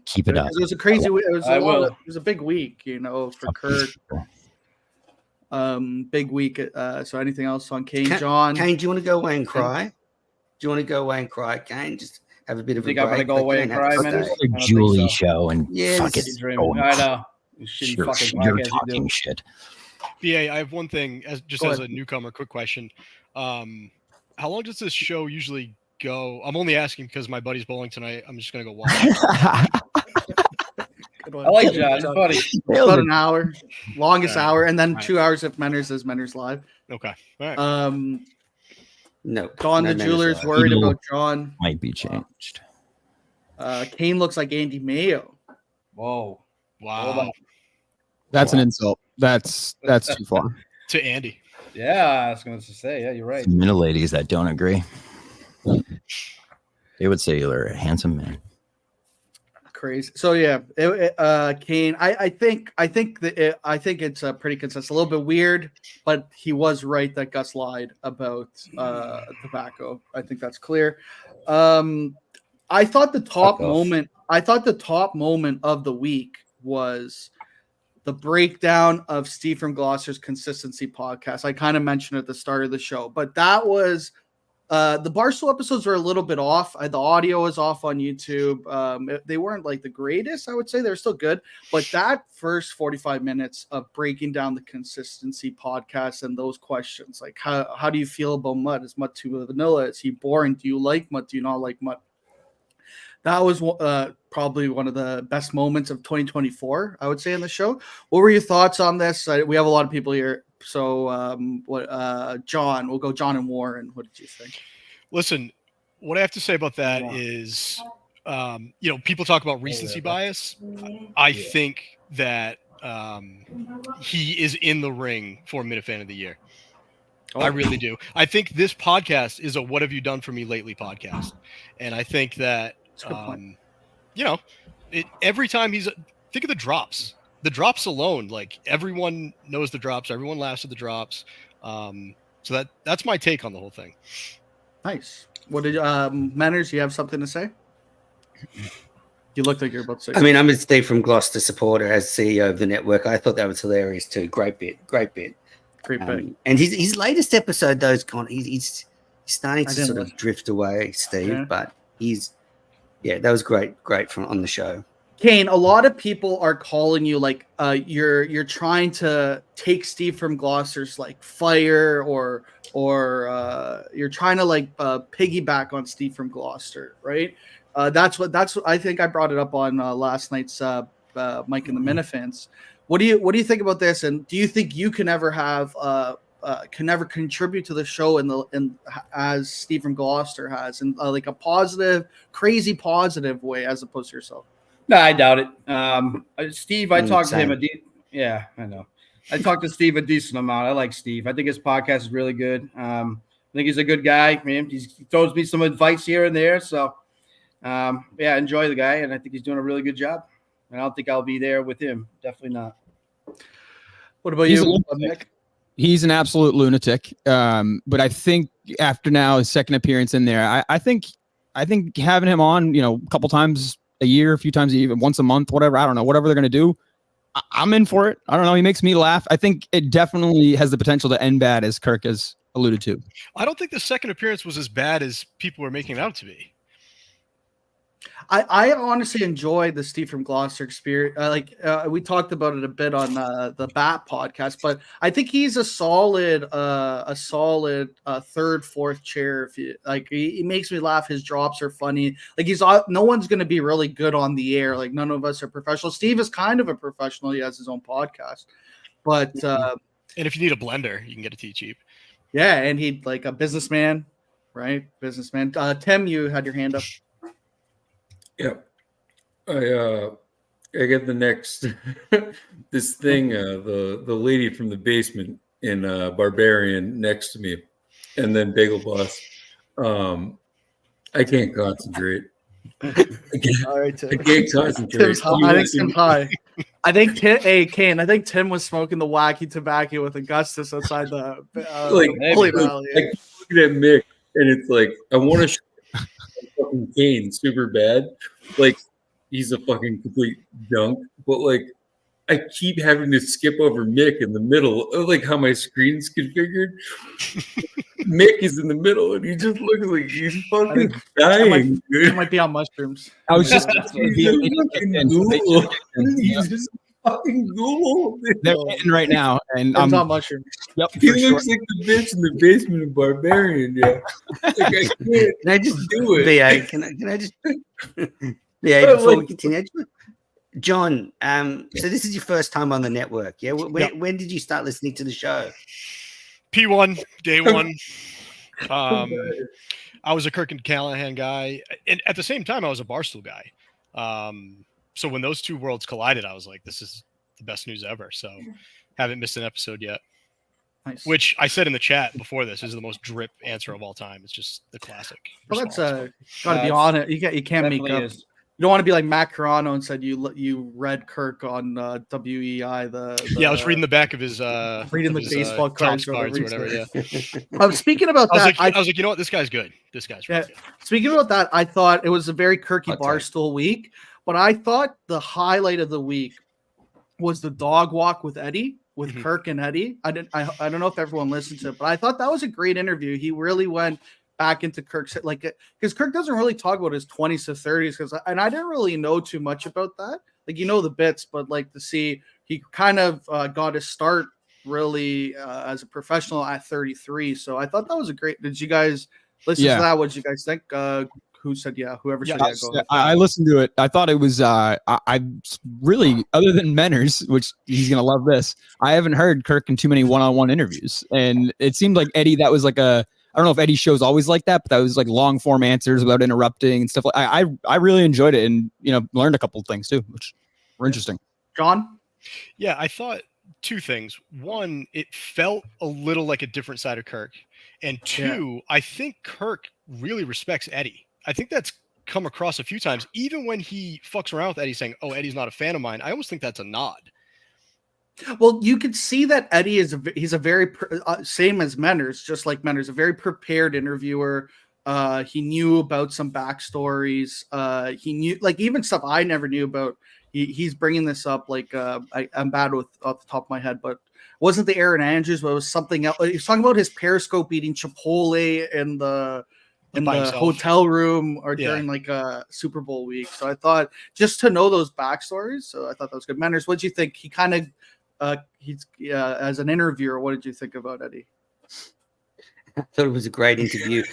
Keep it up. It was a crazy. It was a big week, for Kirk. Big week. So anything else on Kane, John? Kane, do you want to go away and cry? Kane? Just have a bit of a break. I'm gonna go away and cry, man. A Julie show and yes, fucking I know. Shitty you're fucking you're podcast you talking do. shit. BA, I have one thing as Go as ahead. a newcomer. Quick question: how long does this show usually go? I'm only asking because my buddy's bowling tonight. I'm just gonna go watch. Good one. I like John. It's funny. About an hour, longest Alright. hour, and then Alright. 2 hours if Menners is Menners live. Okay, all right. No. Don no the Manners jeweler's live. worried Eagle. about John. Might be changed. Kane looks like Andy Mayo. Whoa. Wow. That's an insult. That's too far. To Andy. Yeah, I was going to say. Yeah, you're right. Some middle ladies that don't agree. They would say you're a handsome man. Crazy. So yeah, Kane. I think it's pretty consistent. A little bit weird, but he was right that Gus lied about tobacco. I think that's clear. I thought the top Fuck off. moment of the week was the breakdown of Steve from Gloucester's Consistency podcast. I kind of mentioned at the start of the show, but that was the Barstool episodes were a little bit off. The audio was off on YouTube. They weren't like the greatest, I would say. They're still good, but that first 45 minutes of breaking down the Consistency podcast and those questions, like how do you feel about Mutt? Is Mutt too vanilla? Is he boring? Do you like Mutt? Do you not like Mutt? That was probably one of the best moments of 2024, I would say, in the show. What were your thoughts on this? We have a lot of people here. So, John, we'll go John and Warren. What did you think? Listen, what I have to say about that is, people talk about recency bias. I think that he is in the ring for Minifan of the Year. I really do. I think this podcast is a "What have you done for me lately" podcast, and I think that every time think of the drops. The drops alone, like everyone knows the drops, everyone laughs at the drops. So that's my take on the whole thing. Nice. What did Manners? You have something to say? You look like you're about to say. I mean, I'm a Steve from Gloucester supporter as CEO of the network. I thought that was hilarious too. Great bit. Great bit. And his latest episode, though, is gone. He's starting to didn't sort of listen. drift away, Steve. Yeah. But that was great from on the show. Kane, a lot of people are calling you like you're trying to take Steve from Gloucester's like fire or you're trying to like piggyback on Steve from Gloucester, right? That's what I think I brought it up on last night's Mike and the Minifans. What do you think about this? And do you think you can ever have can never contribute to the show as Steve from Gloucester has in like a positive, crazy positive way as opposed to yourself? No, I doubt it. Steve, I talked to him. I know. I talked to Steve a decent amount. I like Steve. I think his podcast is really good. I think he's a good guy. Man, he throws me some advice here and there. So, enjoy the guy, and I think he's doing a really good job. And I don't think I'll be there with him. Definitely not. What about He's you, Nick? He's an absolute lunatic. But I think after now his second appearance in there, I think having him on, a couple times a year, a few times even once a month, whatever. I don't know, whatever they're going to do. I'm in for it. I don't know. He makes me laugh. I think it definitely has the potential to end bad, as Kirk has alluded to. I don't think the second appearance was as bad as people were making it out to be. I honestly enjoyed the Steve from Gloucester experience. We talked about it a bit on the Bat podcast, but I think he's a solid third, fourth chair. If you like, he makes me laugh. His drops are funny. Like no one's going to be really good on the air. Like none of us are professional. Steve is kind of a professional. He has his own podcast, but and if you need a blender, you can get it cheap. Yeah, and he'd like a businessman, right? Businessman. Tim, you had your hand up. Yep. I get the next this thing, the lady from the basement in Barbarian next to me, and then Bagel Boss. I can't concentrate. All right, Tim. I can't concentrate. Tim's high. I think Tim's high. I think Kane. I think Tim was smoking the wacky tobacco with Augustus outside the Holy Valley. Like looking at Mick, and it's like I want to fucking Kane super bad. Like he's a fucking complete junk, but like I keep having to skip over Mick in the middle of like how my screen's configured. Mick is in the middle and he just looks like he's fucking dying. He might be on mushrooms. I was just He's a fucking ghoul. He's just fucking Google. They're hitting right now, and I'm I'm on mushroom. yep. He for sure. looks like the bitch in the basement of Barbarian. Yeah, like, I can't Can I just do it. BA? Can I just BA before we continue? John, so this is your first time on the network, yeah? When did you start listening to the show? P1, day one. I was a Kirk and Callahan guy, and at the same time, I was a Barstool guy. So when those two worlds collided, I was like, "This is the best news ever." So, haven't missed an episode yet. Nice. Which I said in the chat before this is the most drip answer of all time. It's just the classic. Well, that's response. gotta be on it. You can't make up. Is. You don't want to be like Matt Carano and said you read Kirk on WEI. Yeah, I was reading the back of his reading the baseball Topps cards or whatever. Yeah, speaking about I was that, like, I was like, you know what, this guy's good. This guy's really good. Speaking about that, I thought it was a very Kirky Okay. Barstool week, but I thought the highlight of the week was the dog walk with Eddie, with Mhm. Kirk and Eddie. I don't know if everyone listened to it, but I thought that was a great interview. He really went back into Kirk's because Kirk doesn't really talk about his 20s to 30s and I didn't really know too much about that. Like, you know, the bits, but like to see he kind of got his start really as a professional at 33. So I thought that was a great. Did you guys listen to that? What did you guys think? Who said yeah? Whoever said yeah, go ahead. I listened to it. I thought it was I really, other than Menners, which he's gonna love this, I haven't heard Kirk in too many one-on-one interviews. And it seemed like Eddie, that was like I don't know if Eddie's show's always like that, but that was like long form answers without interrupting and stuff. Like I really enjoyed it, and learned a couple of things too, which were interesting. John? Yeah, I thought two things. One, it felt a little like a different side of Kirk, and two, I think Kirk really respects Eddie. I think that's come across a few times, even when he fucks around with Eddie, saying, "Oh, Eddie's not a fan of mine." I almost think that's a nod. Well, you could see that Eddie he's a very same as Menners, just like Menners, a very prepared interviewer. He knew about some backstories. He knew like even stuff I never knew about. He's bringing this up like I'm bad with off the top of my head, but it wasn't the Aaron Andrews, but it was something else. He was talking about his Periscope eating Chipotle in the hotel room or during like a Super Bowl week. So I thought just to know those backstories. So I thought that was good. Menners, what did you think? He kind of he's as an interviewer, what did you think about Eddie? I thought it was a great interview.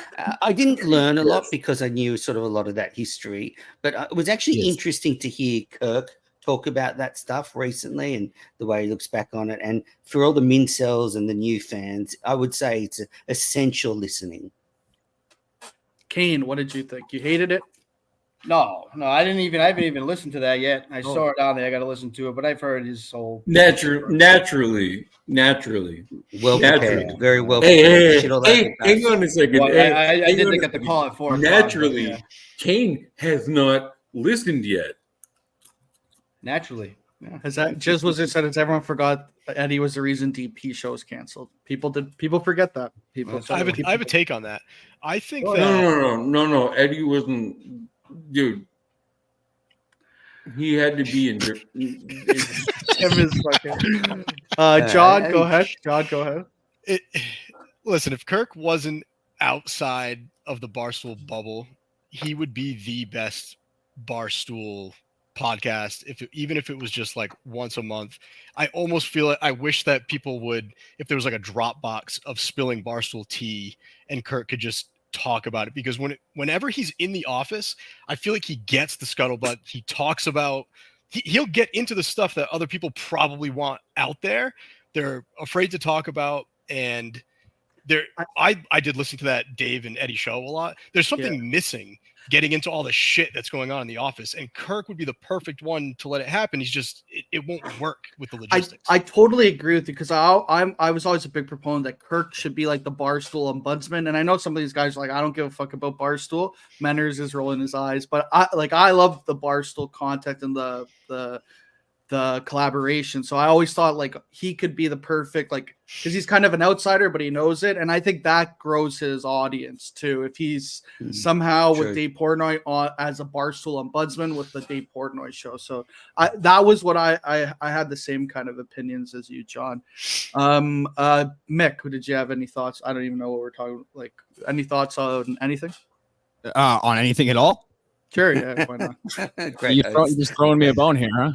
I didn't learn a lot because I knew sort of a lot of that history, but it was actually interesting to hear Kirk talk about that stuff recently and the way he looks back on it. And for all the mincels and the new fans, I would say it's essential listening. Kane, what did you think? You hated it? No, I haven't even listened to that yet. I saw it on there. I got to listen to it, but I've heard his whole naturally. Well prepared, very well prepared. Hey, hang on a second. Well, I didn't get the call at 4 o'clock. Naturally, Kane has not listened yet. Naturally. Yeah. Has that just was it said? Has everyone forgot Eddie was the reason DP shows canceled? People forget that. I have a take on that. I think that No. Eddie wasn't, dude. He had to be in. John, go ahead. John, go ahead. Listen, if Kirk wasn't outside of the Barstool bubble, he would be the best Barstool podcast. Even if it was just like once a month, I almost feel it. I wish that people would, if there was like a Dropbox of spilling Barstool tea, and Kirk could just talk about it, because whenever he's in the office, I feel like he gets the scuttlebutt. He talks about he'll get into the stuff that other people probably want out there. They're afraid to talk about, and I did listen to that Dave and Eddie show a lot. There's something missing getting into all the shit that's going on in the office, and Kirk would be the perfect one to let it happen. He's just it won't work with the logistics. I totally agree with you, because I was always a big proponent that Kirk should be like the Barstool ombudsman, and I know some of these guys are like, I don't give a fuck about Barstool. Menners is rolling his eyes, but I love the Barstool content and the collaboration. So I always thought like he could be the perfect, like, because he's kind of an outsider, but he knows it. And I think that grows his audience too. If he's somehow with Dave Portnoy as a Barstool ombudsman with the Dave Portnoy show. So that was what I had the same kind of opinions as you, John. Mick, did you have any thoughts? I don't even know what we're talking, like any thoughts on anything? On anything at all? Sure, yeah, why not? Great. You're just throwing me a bone here, huh?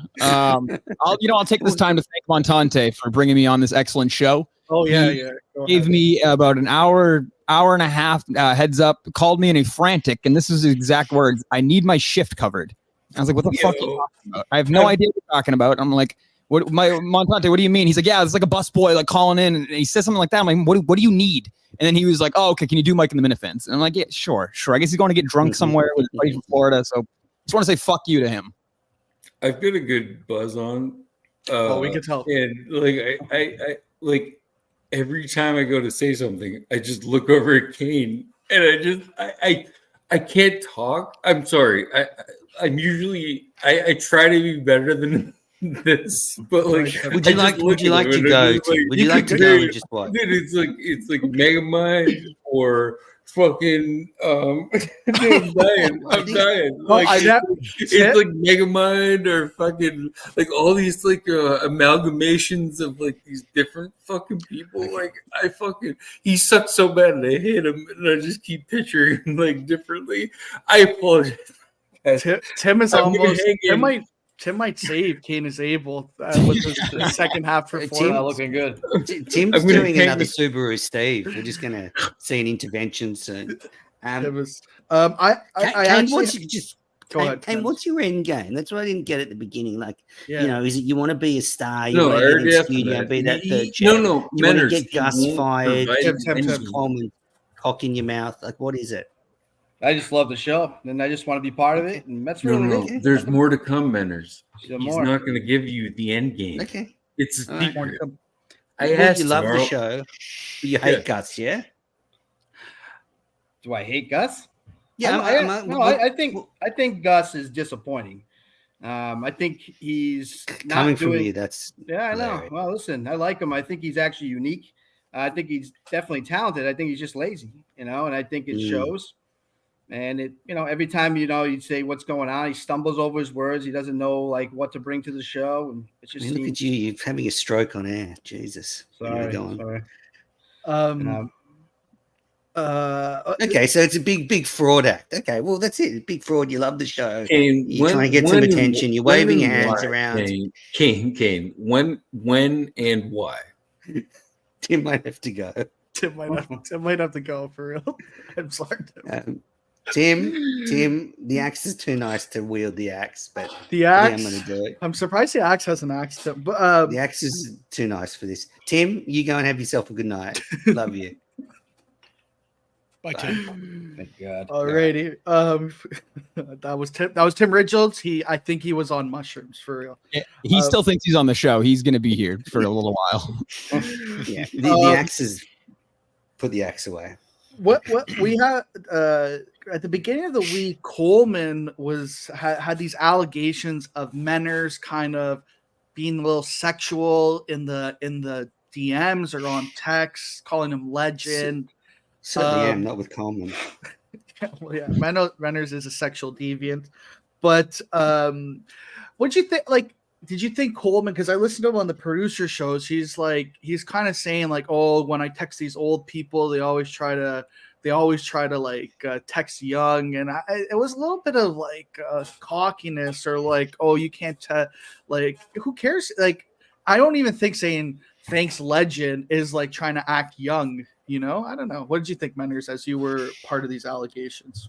I'll take this time to thank Montante for bringing me on this excellent show. Oh yeah, He yeah. Go Gave ahead. me about an hour and a half heads up, called me in a frantic, and this is his exact words, I need my shift covered. I was like, what the fuck are you talking about? I have no idea what you're talking about. I'm like, what, Montante, what do you mean? He's like, yeah, it's like a busboy like calling in, and he says something like that. I'm like, what do you need? And then he was like, oh, okay, can you do Mike and the Minifans? And I'm like, yeah, sure. I guess he's going to get drunk somewhere with his buddy from Florida, so just want to say fuck you to him. I've got a good buzz on. We can tell. And like I like every time I go to say something, I just look over at Kane, and I can't talk. I'm sorry. I'm usually I try to be better than this, but like, would you like to go? Would you like to go and just what? Dude, it's like Megamind or fucking I'm dying. Like it's like Megamind or fucking like all these like amalgamations of like these different fucking people. Like he sucks so bad and I hate him, and I just keep picturing him like differently. I apologize. Tim is almost. Tim might save Kane is able with the second half performance. Tim looking good. Tim's doing another Subaru Steve. We're just going to see an intervention soon. Kane, what's your end game? That's what I didn't get at the beginning. Like, yeah. you know, is it you want to be a star? You No, want I to already get in asked studio, that. be that third No, chair? Do you want to Manners, get Gus fired? Tim. Coleman cock in your mouth? Like, what is it? I just love the show, and I just want to be part of it. And that's really No. it. There's more to come, Manners. He's He's not going to give you the end game. Okay. It's a All secret. I asked you love the show, but you hate Gus, yeah? Do I hate Gus? Yeah, I think Gus is disappointing. I think he's not coming doing, from you. That's I know. hilarious. Well, listen, I like him. I think he's actually unique. I think he's definitely talented. I think he's just lazy, and I think it shows. And it, every time you say what's going on, he stumbles over his words. He doesn't know like what to bring to the show, and it's just look at you. You're having a stroke on air. Jesus. Sorry. Okay, so it's a big fraud act. Okay, well that's it. Big fraud. You love the show. Kane, You're trying to get some attention. You're waving your hands around. Kane, when and why? Tim might have to go. Tim might have to go for real. I'm sorry, Tim, the axe is too nice to wield the axe, but the axe. I'm going to do it. I'm surprised the axe has an axe. But the axe is too nice for this. Tim, you go and have yourself a good night. Love you. Bye, Tim. Thank God. Alrighty. That was Tim Richards. I think he was on mushrooms for real. Yeah, he still thinks he's on the show. He's going to be here for a little while. Yeah, the axe is. Put the axe away. What we had at the beginning of the week, Coleman had these allegations of Menners kind of being a little sexual in the DMs or on text, calling him legend. Certainly am, not with Coleman. Well, yeah, Menners is a sexual deviant. But what'd you think? Like, did you think Coleman? Because I listened to him on the producer shows. He's kind of saying like, oh, when I text these old people, they always try to like text young, and it was a little bit of like cockiness or like, oh, you can't like, who cares? Like, I don't even think saying thanks legend is like trying to act young. I don't know. What did you think, Menners, as you were part of these allegations?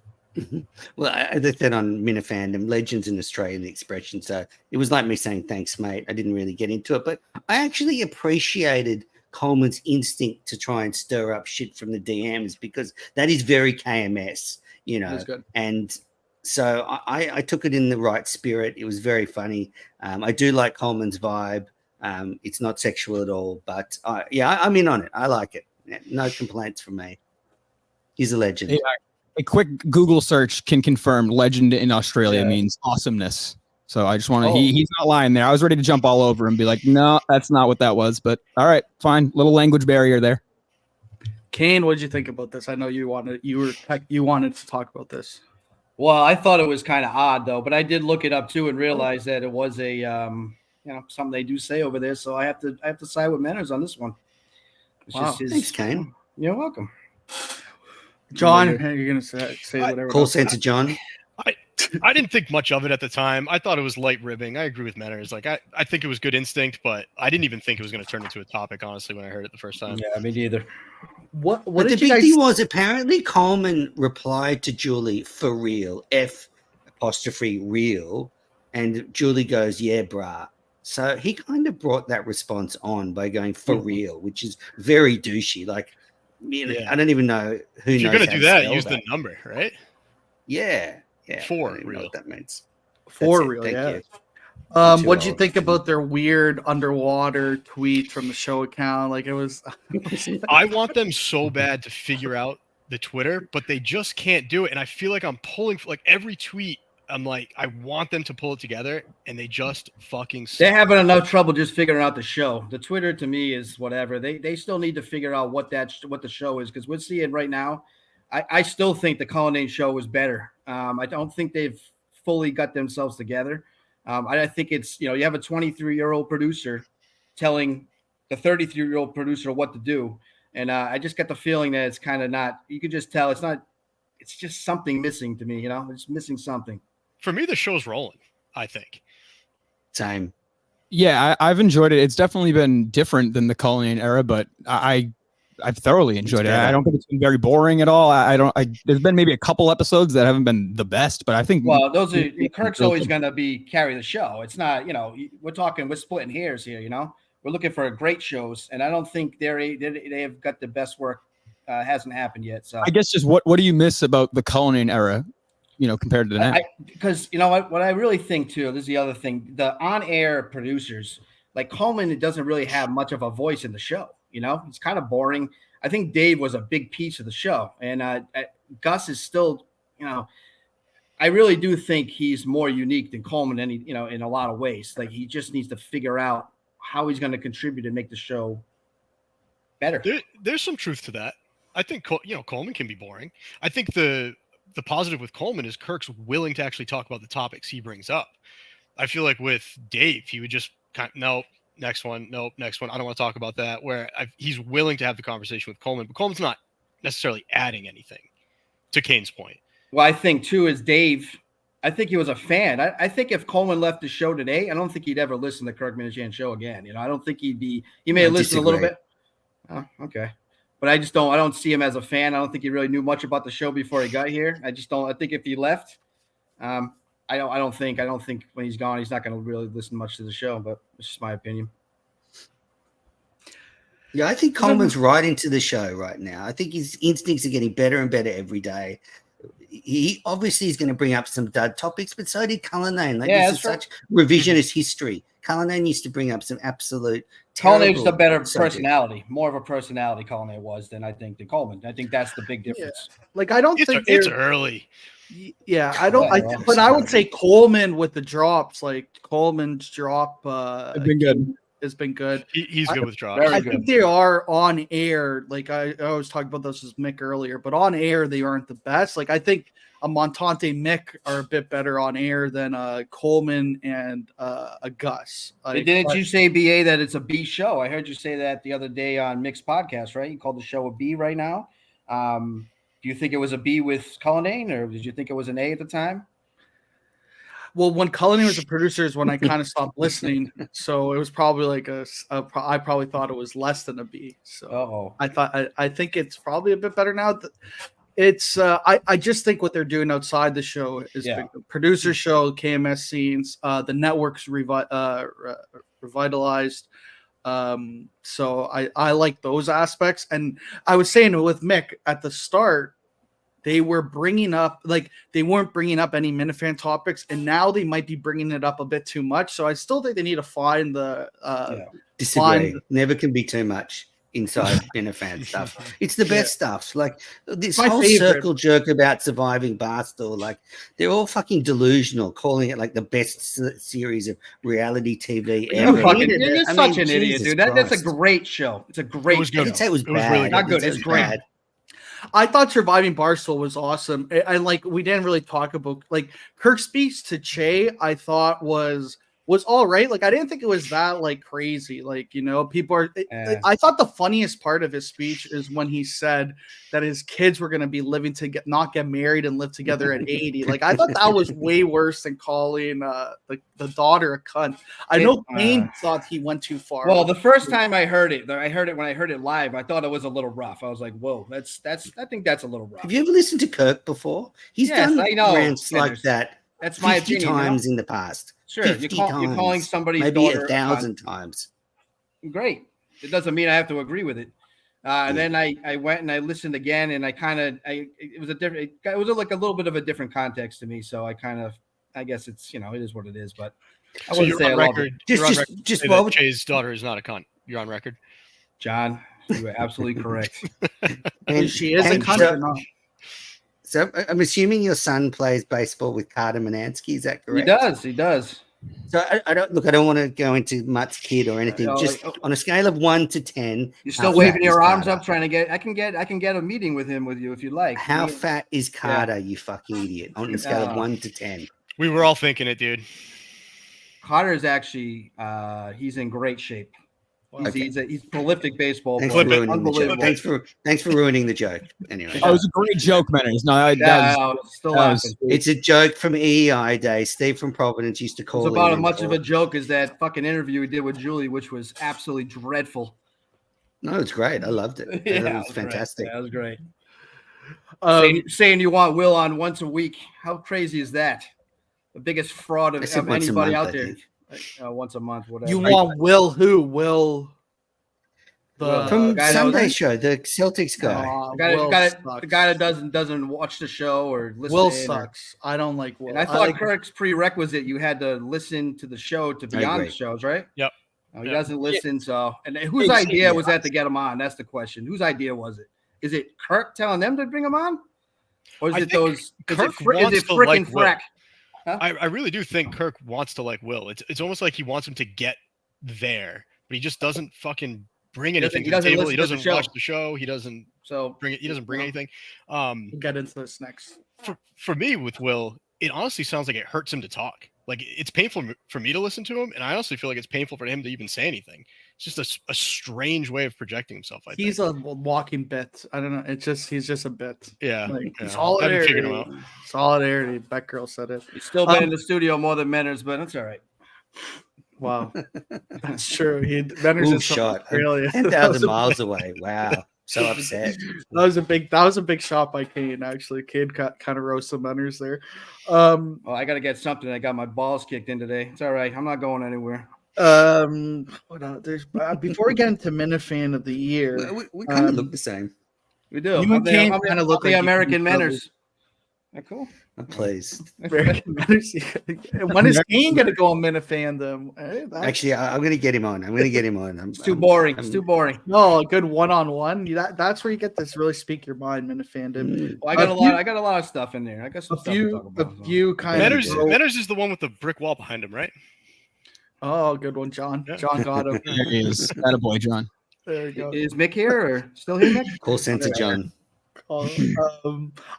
Well, I said on Minifandom, legends in Australia, the expression. So it was like me saying, thanks, mate. I didn't really get into it, but I actually appreciated Coleman's instinct to try and stir up shit from the DMs because that is very KMS, That's good. And so I took it in the right spirit. It was very funny. I do like Coleman's vibe. It's not sexual at all, but I'm in on it. I like it. No complaints from me. He's a legend. Yeah. A quick Google search can confirm legend in Australia means awesomeness. So I just want to, he's not lying there. I was ready to jump all over and be like, no, that's not what that was. But all right, fine. Little language barrier there. Kane, what did you think about this? I know you wanted to talk about this. Well, I thought it was kind of odd though, but I did look it up too and realize that it was a something they do say over there. So I have to side with Manners on this one. Wow. Thanks, Kane. You're welcome. John, you're gonna say whatever. Call center, John. I didn't think much of it at the time. I thought it was light ribbing. I agree with Menners. Like I think it was good instinct, but I didn't even think it was going to turn into a topic, honestly, when I heard it the first time. Yeah, me neither. What But the did you big guys? thing was apparently Coleman replied to Julie for real, F' real, and Julie goes, yeah, brah. So he kind of brought that response on by going for real, which is very douchey. Like, I don't even know who. If you're knows going to how do that, spell use the number, right? Yeah. For I don't even know real. what that means. For That's it. real, Thank yeah. you. I'm too What'd you old. think about their weird underwater tweets from the show account? Like it was. I want them so bad to figure out the Twitter, but they just can't do it. And I feel like I'm pulling for like every tweet. I'm like, I want them to pull it together, and they just fucking suck. They're having enough trouble just figuring out the show. The Twitter to me is whatever. They still need to figure out what the show is, because we're seeing right now. I still think the Cullinane show is better. I don't think they've fully got themselves together. I think it's, you have a 23-year-old producer telling the 33-year-old producer what to do, and I just got the feeling that it's kind of not. You could just tell it's not. It's just something missing to me. It's missing something. For me, the show's rolling, I think. Same. Yeah, I've enjoyed it. It's definitely been different than the Cullinane era, but I've thoroughly enjoyed it. I don't think it's been very boring at all. There's been maybe a couple episodes that haven't been the best, but I think those are Kirk's always going to carry the show. It's not, we're splitting hairs here. We're looking for great shows, and I don't think they have got the best work. Hasn't happened yet. So I guess just what do you miss about the Cullinane era? Compared to now, because what I really think too. This is the other thing: the on-air producers, like Coleman, it doesn't really have much of a voice in the show. It's kind of boring. I think Dave was a big piece of the show, and Gus is still, I really do think he's more unique than Coleman, in a lot of ways. Like he just needs to figure out how he's going to contribute and make the show better. There's some truth to that. I think Coleman can be boring. I think the positive with Coleman is Kirk's willing to actually talk about the topics he brings up. I feel like with Dave, he would just nope, next one. I don't want to talk about that. He's willing to have the conversation with Coleman, but Coleman's not necessarily adding anything, to Kane's point. Well, I think too is Dave. I think he was a fan. I think if Coleman left the show today, I don't think he'd ever listen to Kirk Minifan show again. I don't think he may have listened a little bit. Oh, okay. But I don't see him as a fan. I don't think he really knew much about the show before he got here. I think if he left, I don't think when he's gone, he's not going to really listen much to the show, but it's just my opinion. Yeah, I think Coleman's right into the show right now. I think his instincts are getting better and better every day. He obviously is going to bring up some dud topics, but so did Cullinane. This is such revisionist history. Cullinane used to bring up some absolute Cullinane's a better personality, more of a personality Cullinane was than Coleman. I think that's the big difference. Yeah. I don't think it's early. Yeah, I don't. But I would say Coleman with the drops, like Coleman's drop, has been good. Has been good. He's good with drops. I think they are on air. Like I was talking about this with Mick earlier, but on air they aren't the best. Like I think a Montante Mick are a bit better on air than Coleman and a Gus. Didn't you say, BA, that it's a B show? I heard you say that the other day on Mick's podcast, right? You called the show a B right now. Do you think it was a B with Cullinane, or did you think it was an A at the time? Well, when Cullinane was a producer is when I kind of stopped listening. So it was probably like I probably thought it was less than a B. So I think it's probably a bit better now. It's I just think what they're doing outside the show is big. The producer show, KMS scenes, the network's revitalized. So I like those aspects. And I was saying with Mick at the start, they were bringing up, they weren't bringing up any Minifan topics, and now they might be bringing it up a bit too much. So I still think they need to find the disagree. Never can be too much inside Minifan stuff. It's the best stuff. Like this whole circle jerk about surviving Barstool, they're all fucking delusional, calling it like the best series of reality TV ever. You're such an idiot, dude. That's a great show. It's a great show. I didn't say it was bad. Really not good. It's great. Bad. I thought Surviving Barstool was awesome. And we didn't really talk about Kirk Speaks to Che, I thought was was all right. Like I didn't think it was that like crazy. Like, you know, people are I thought the funniest part of his speech is when he said that his kids were going to be living to not get married and live together at 80. Like I thought that was way worse than calling the daughter a cunt. I know Kane thought he went too far. Well, the first time I heard it when I heard it live, I thought it was a little rough. I was like, whoa, I think that's a little rough. Have you ever listened to Kirk before? He's done rants like that. That's my 50 opinion, times in the past. Sure, 50 you're times, calling somebody's maybe daughter 1,000 times. Great. It doesn't mean I have to agree with it. And then I went and I listened again, and it was like a little bit of a different context to me. So I guess it's, you know, it is what it is. But I so wouldn't you're say on I love record. it. Just That Jay's daughter is not a cunt. You're on record, John. You were absolutely correct. And she is a cunt or not? So I'm assuming your son plays baseball with Carter Manansky. Is that correct? He does. So I don't want to go into Mutt's kid or anything. Just on a scale of 1 to 10. You're still waving your arms up, trying to get. I can get a meeting with you if you like. How fat is Carter? You fucking idiot! On a scale of 1 to 10. We were all thinking it, dude. Carter is actually he's in great shape. He's a prolific baseball Thanks player. for ruining the joke. Thanks for ruining the joke. Anyway, it was a great joke, Manners. It's a joke from EEI Day. Steve from Providence used to call it. It's about as much of a joke as that fucking interview we did with Julie, which was absolutely dreadful. No, it's great. I loved it. It was fantastic. That was great. Saying you want Will on once a week. How crazy is that? The biggest fraud of anybody out there. Once a month, whatever. You want Will who? Will from Sunday show, the Celtics guy. The guy that doesn't watch the show or listen. Will sucks. I don't like Will. And I thought Kirk's prerequisite, you had to listen to the show to be on the shows, right? Yep. He doesn't listen, so whose idea was that to get him on? That's the question. Whose idea was it? Is it Kirk telling them to bring him on? Or is it those Kirk is it freaking Freck? Huh? I really do think Kirk wants to like Will. It's almost like he wants him to get there, but he just doesn't fucking bring anything to the table. He doesn't watch the show. He doesn't bring it. He doesn't bring anything. We'll get into this next. For me with Will, it honestly sounds like it hurts him to talk. Like it's painful for me to listen to him, and I honestly feel like it's painful for him to even say anything. It's just a strange way of projecting himself. I think he's a walking bit. I don't know. He's just a bit. Yeah. Solidarity. Solidarity. Batgirl said it. He's still been in the studio more than Menners, but that's all right. Wow, that's true. Menners is shot really 10,000 miles away. Wow, so upset. That was a big shot by Kane. Actually, Kane kind of roasted Menners there. Well, I got to get something. I got my balls kicked in today. It's all right. I'm not going anywhere. There's before we get into Minifan of the year, we kind of look the same. We do. You and Kane kind of look like the American Manners. Cool. Please. American Manners. When is Kane going to go on Minifandom? Actually, I'm going to get him on. It's too boring. It's too boring. No, a good one-on-one. That's where you get this really speak your mind, Minifandom. Well, I got a lot of stuff in there. I got some stuff to talk about. A few kind Manners is the one with the brick wall behind him, right? Oh, good one, John. Yeah. John got him. There he is. Attaboy, John. There you go. Is Mick here or still here, Mick? Call center John.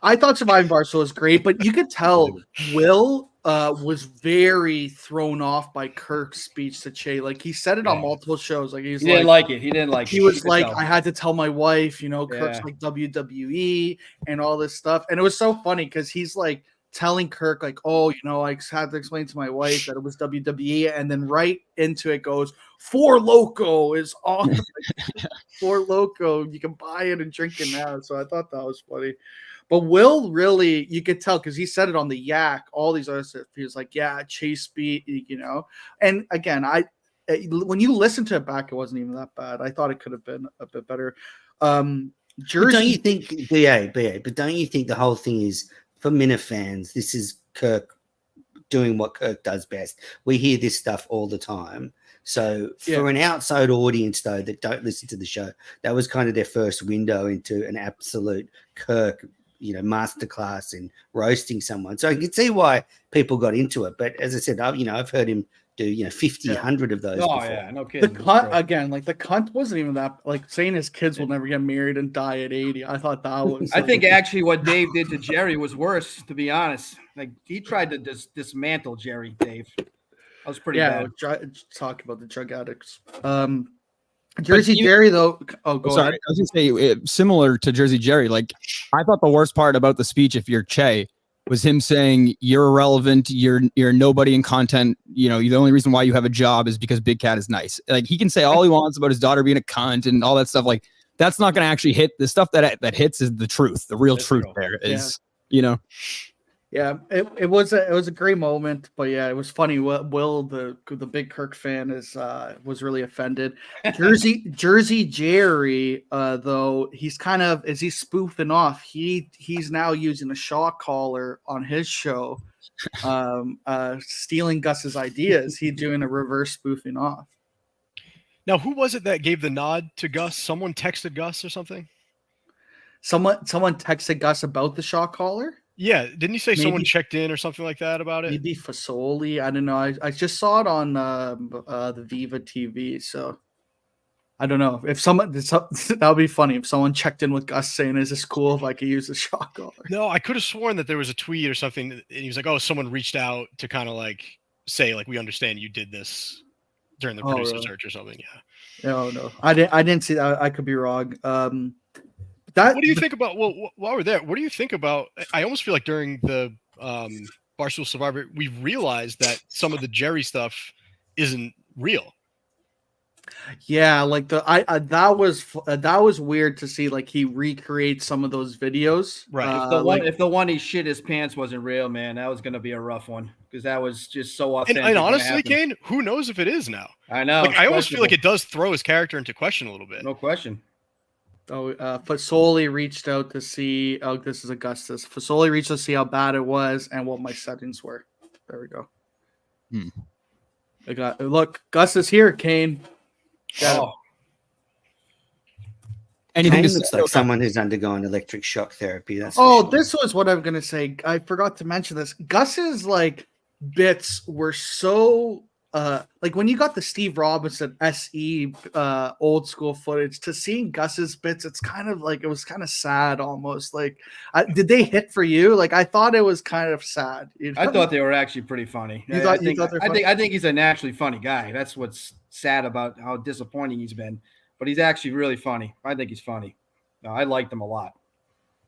I thought Surviving Barstool was great, but you could tell Will was very thrown off by Kirk's speech to Che. Like he said it on multiple shows. Like he didn't like it. He didn't like it. He was like, I had to tell my wife, Kirk's like WWE and all this stuff. And it was so funny because he's like telling Kirk, like, I had to explain to my wife that it was WWE, and then right into it goes, Four Loko is awesome. Four Loko, you can buy it and drink it now. So I thought that was funny. But Will really, you could tell because he said it on the Yak, all these other stuff. He was like, Chase beat, And again, when you listen to it back, it wasn't even that bad. I thought it could have been a bit better. Jersey, but don't you think, BA, but don't you think the whole thing is, for Minifans, this is Kirk doing what Kirk does best. We hear this stuff all the time. So for an outside audience, though, that don't listen to the show, that was kind of their first window into an absolute Kirk, masterclass in roasting someone. So I can see why people got into it. But as I said, I've heard him do 50, 100 of those before. Yeah, no kidding. The cunt wasn't even that, like, saying his kids will never get married and die at 80. I thought that was I think actually what Dave did to Jerry was worse, to be honest. Like he tried to dismantle Jerry, Dave. That was pretty Yeah, bad. talk about the drug addicts. Jersey Jerry, though. Oh, go sorry. ahead. I was gonna say similar to Jersey Jerry. Like, I thought the worst part about the speech, if you're Che, was him saying you're irrelevant, you're nobody in content. You know, the only reason why you have a job is because Big Cat is nice. Like, he can say all he wants about his daughter being a cunt and all that stuff. Like, that's not going to actually hit. The stuff that hits is the truth. The real truth there is, you know. Yeah, it was a great moment, but yeah, it was funny. Will the big Kirk fan was really offended. Jersey Jerry, though, he's kind of, as he's spoofing off, he's now using a shock collar on his show, stealing Gus's ideas. He's doing a reverse spoofing off. Now, who was it that gave the nod to Gus? Someone texted Gus or something? Someone texted Gus about the shock collar. Yeah, didn't he say someone checked in or something like that about it? Maybe Fasoli. I don't know. I just saw it on the Viva TV, so I don't know if someone that would be funny if someone checked in with Gus saying, "Is this cool if I could use the shock collar?" No, I could have sworn that there was a tweet or something, and he was like, "Oh, someone reached out to kind of like say like we understand you did this during the producer search or something." Yeah. Oh no, I didn't see that. I could be wrong. What do you think about? Well, while we're there, what do you think about? I almost feel like during the Barstool Survivor, we realized that some of the Jerry stuff isn't real. Yeah, like that was weird to see. Like he recreates some of those videos. Right. If the one he shit his pants wasn't real, man, that was gonna be a rough one because that was just so authentic. And honestly, Kane, who knows if it is now? I know. Like, I almost feel like it does throw his character into question a little bit. No question. Oh, Fasoli reached out to see. Oh, this is Augustus. Fasoli reached out to see how bad it was and what my settings were. There we go. I got look. Gus is here. Kane. Anything looks like someone who's undergoing electric shock therapy. That's this was what I'm gonna say. I forgot to mention this. Gus's like bits were so. Like when you got the Steve Robinson SE old school footage to seeing Gus's bits, it's kind of like it was kind of sad almost. Like, did they hit for you? Like, I thought it was kind of sad. You know? I thought they were actually pretty funny. I think he's a naturally funny guy. That's what's sad about how disappointing he's been. But he's actually really funny. I think he's funny. No, I liked him a lot,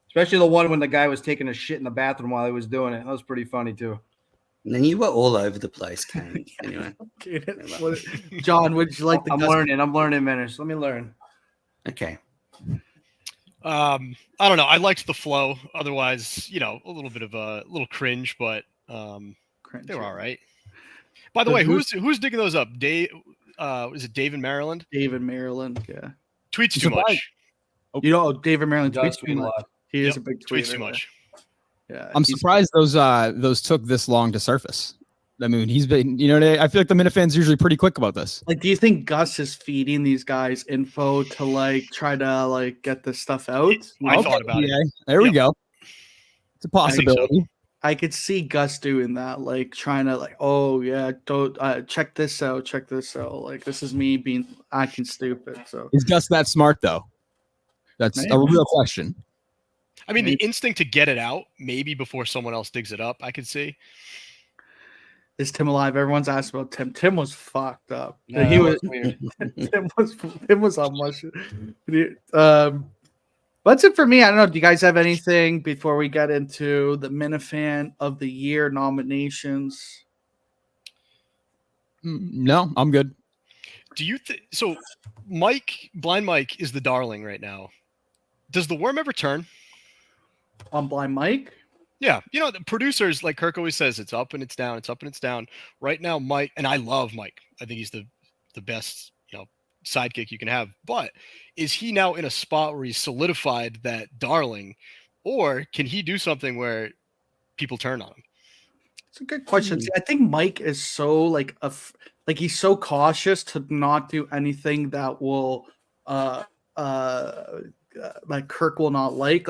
especially the one when the guy was taking a shit in the bathroom while he was doing it. That was pretty funny too. And then you were all over the place, Kane. Anyway, John, would you like the? I'm learning manners. Let me learn. Okay. I don't know. I liked the flow. Otherwise, a little bit of a little cringe, but they were all right. By the way, who's digging those up? Dave, is it Dave in Maryland? Dave in Maryland, yeah. Tweets too much. David Maryland tweets too much. He is a big tweeter. Tweets too much. Yeah, I'm surprised those took this long to surface. I mean, he's been, I feel like the Minifans usually pretty quick about this. Like, do you think Gus is feeding these guys info to like try to like get this stuff out? I thought about it. There we go. It's a possibility. I could see Gus doing that, like trying to like, oh yeah, don't check this out. Like, this is me acting stupid. So is Gus that smart though? That's a real question. I mean, the instinct to get it out, maybe before someone else digs it up, I could see. Is Tim alive? Everyone's asked about Tim. Tim was fucked up. No, he was weird. Tim was on much. That's it for me. I don't know. Do you guys have anything before we get into the Minifan of the Year nominations? No, I'm good. Do you think so? Blind Mike is the darling right now. Does the worm ever turn? On Blind Mike? Yeah. The producers, like Kirk always says, it's up and it's down. It's up and it's down. Right now, Mike, and I love Mike. I think he's the best, sidekick you can have. But is he now in a spot where he's solidified that darling, or can he do something where people turn on him? It's a good question. See, I think Mike is so like he's so cautious to not do anything that will like Kirk will not like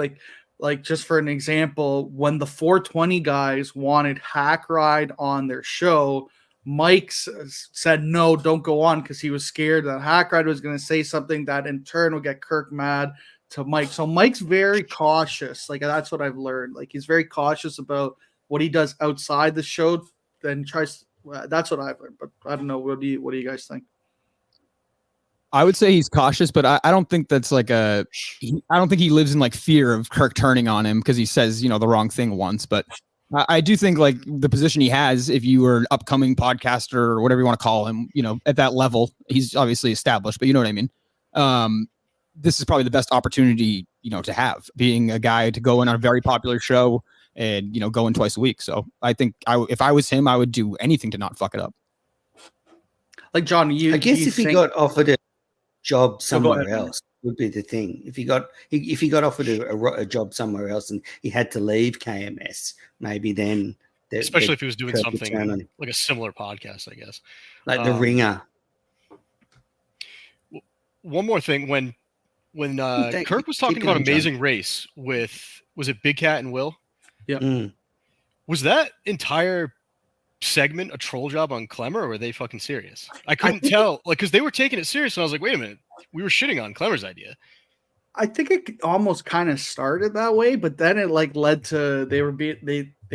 just for an example, when the 420 guys wanted Hack Ride on their show, Mike said no, don't go on, because he was scared that Hack Ride was going to say something that in turn would get Kirk mad to Mike. So Mike's very cautious. Like, that's what I've learned. Like, he's very cautious about what he does outside the show, then tries That's what I've learned. But I don't know. What do you guys think? I would say he's cautious, but I don't think that's like I don't think he lives in like fear of Kirk turning on him because he says, the wrong thing once. But I do think like the position he has, if you were an upcoming podcaster or whatever you want to call him, at that level, he's obviously established, but you know what I mean? This is probably the best opportunity, to have, being a guy to go in on a very popular show and, go in twice a week. So I think if I was him, I would do anything to not fuck it up. Like John, I guess if he got offered a job somewhere ahead. else would be the thing. If he got offered a job somewhere else and he had to leave KMS, maybe then, especially if he was doing Kirk something like a similar podcast, I guess, like The Ringer. One more thing, when Kirk was talking about Amazing Race was it Big Cat and Will? Yeah. Was that entire segment a troll job on Clemmer, or were they fucking serious? I couldn't tell, because they were taking it serious, and I was like, wait a minute, we were shitting on Clemmer's idea. I think it almost kind of started that way, but then it led to they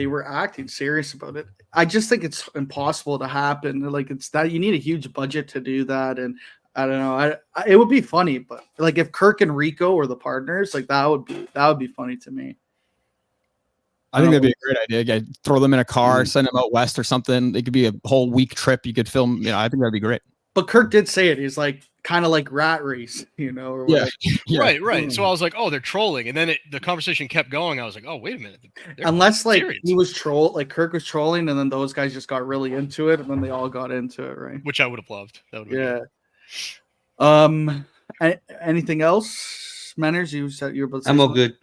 were acting serious about it. I just think it's impossible to happen. Like, it's that you need a huge budget to do that, and I don't know. It would be funny, but like if Kirk and Rico were the partners, like that would be funny to me. I think that'd be a great idea. Yeah, throw them in a car, send them out west or something. It could be a whole week trip. You could film. I think that'd be great. But Kirk did say it. He's like kind of like Rat Race, or yeah. Right. So I was like, oh, they're trolling, and then the conversation kept going. I was like, oh, wait a minute. Unless he was Kirk was trolling, and then those guys just got really into it, and then they all got into it, right? Which I would have loved. That would Anything else, Menners? You said you're about to say I'm all something? good.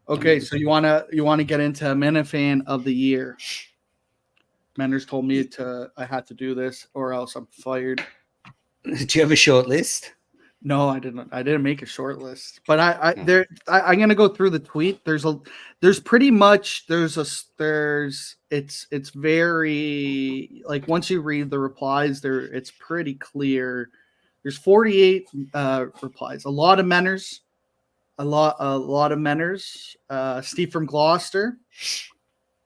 Okay, so you wanna get into Minifan of the year. Menners told me I had to do this, or else I'm fired. Did you have a short list? No, I didn't. I didn't make a short list, but I'm gonna go through the tweet. It's very, like, once you read the replies, it's pretty clear. There's 48 replies. A lot of Menners. A lot of Menners. Steve from Gloucester.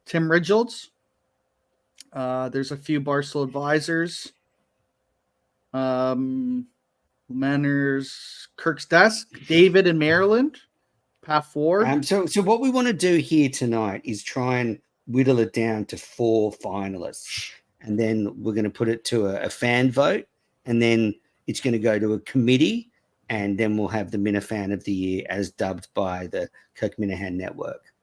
Tim Ridgolds. There's a few Barstool advisors. Menners, Kirk's Desk, David in Maryland, Path Forward. So what we want to do here tonight is try and whittle it down to 4 finalists, and then we're going to put it to a fan vote, and then it's going to go to a committee, and then we'll have the Minifan of the Year as dubbed by the Kirk Minahan Network.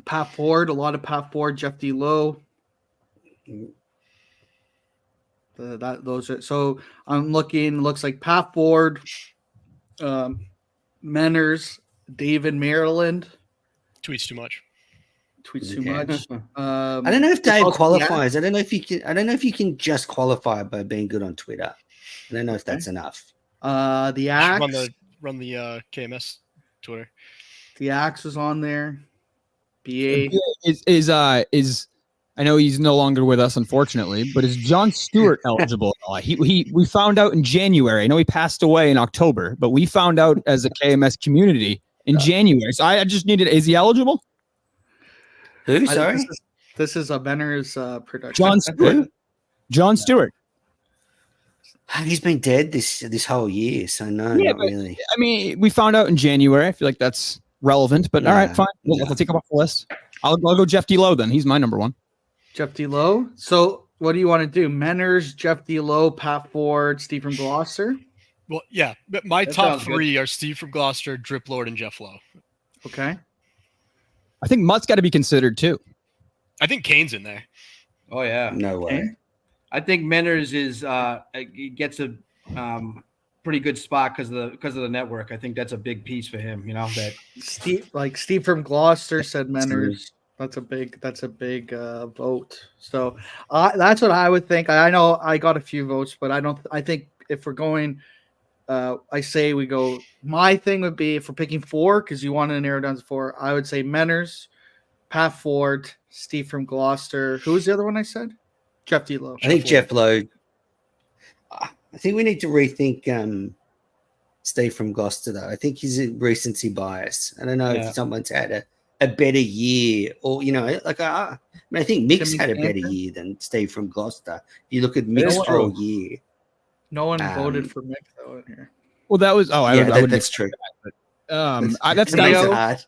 Path Forward, a lot of Path Forward, Jeff D. Lowe. Those are, so I'm looking, looks like Path Forward, Menners, David Maryland. Tweets too much. I don't know if Dave qualifies. I don't know if you can just qualify by being good on Twitter. I don't know if that's enough. The Axe. Run the KMS Twitter. The Axe was on there. BA is I know he's no longer with us, unfortunately, but is John Stewart eligible? We found out in January. I know he passed away in October, but we found out as a KMS community in January. So I just needed, is he eligible? Who? Sorry? This is a Benner's production. John Stewart. John Stewart. He's been dead this whole year, so no, not really. I mean, we found out in January. I feel like that's relevant, but all right, fine. I'll take him off the list. I'll go Jeff D. Lowe then. He's my number one. Jeff D. Lowe. So what do you want to do? Menners, Jeff D. Lowe, Pat Ford, Steve from Gloucester? Well, yeah. But my top 3 are Steve from Gloucester, Drip Lord, and Jeff Lowe. Okay. I think Mutt's got to be considered too. I think Kane's in there. Oh, yeah. No way. Kane? I think Menners he gets a pretty good spot because of the network. I think that's a big piece for him, that Steve from Gloucester said Menners. That's a big vote. So that's what I would think. I know I got a few votes, but I think if we're going, I say we go. My thing would be, if we're picking 4, because you want to narrow down to 4, I would say Menners, Pat Ford, Steve from Gloucester. Who was the other one I said? Jeff D. Lowe. I think Jeff Lowe. I think we need to rethink Steve from Gloucester, though. I think he's a recency bias. I don't know if someone's had a better year, or like I think Mick's Timmy had a better Stanton? year than Steve from Gloucester. If you look at Mick's is whole true. year, No one voted for Mick though in here. Well, that was. Oh, I wouldn't that's true. That's Mayo. hard.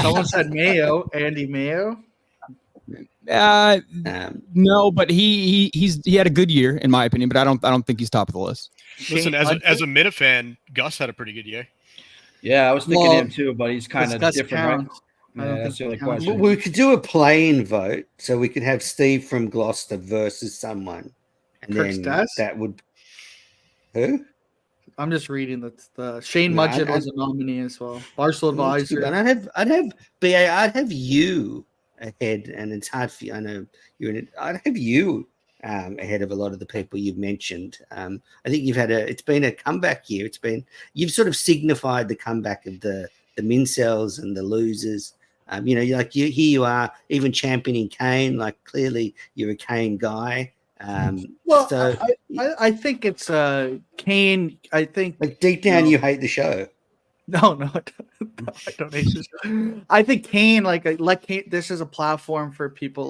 Someone said Mayo, Andy Mayo. No, but he had a good year in my opinion, but I don't think he's top of the list. Listen, as a Minifan, Gus had a pretty good year. Yeah, I was thinking Well, him too, but he's kind of Gus different, right? counts. I don't Yeah, that's the think only he counts. question. We could do a play-in vote, so we could have Steve from Gloucester versus someone, and Kirk then Stas? that would who? I'm just reading the Shane No, Mudgett was a nominee as well. Barstool advisor. And I'd have BA. I'd have you ahead, and it's hard for you. I know you're in it. I'd have you ahead of a lot of the people you've mentioned. I think it's been a comeback year. You've sort of signified the comeback of the Mincels and the losers. Here you are even championing Kane. Like clearly you're a Kane guy. I think it's Kane. I think like deep down you hate the show. No, I don't hate this. I think Kane, like Kane, this is a platform for people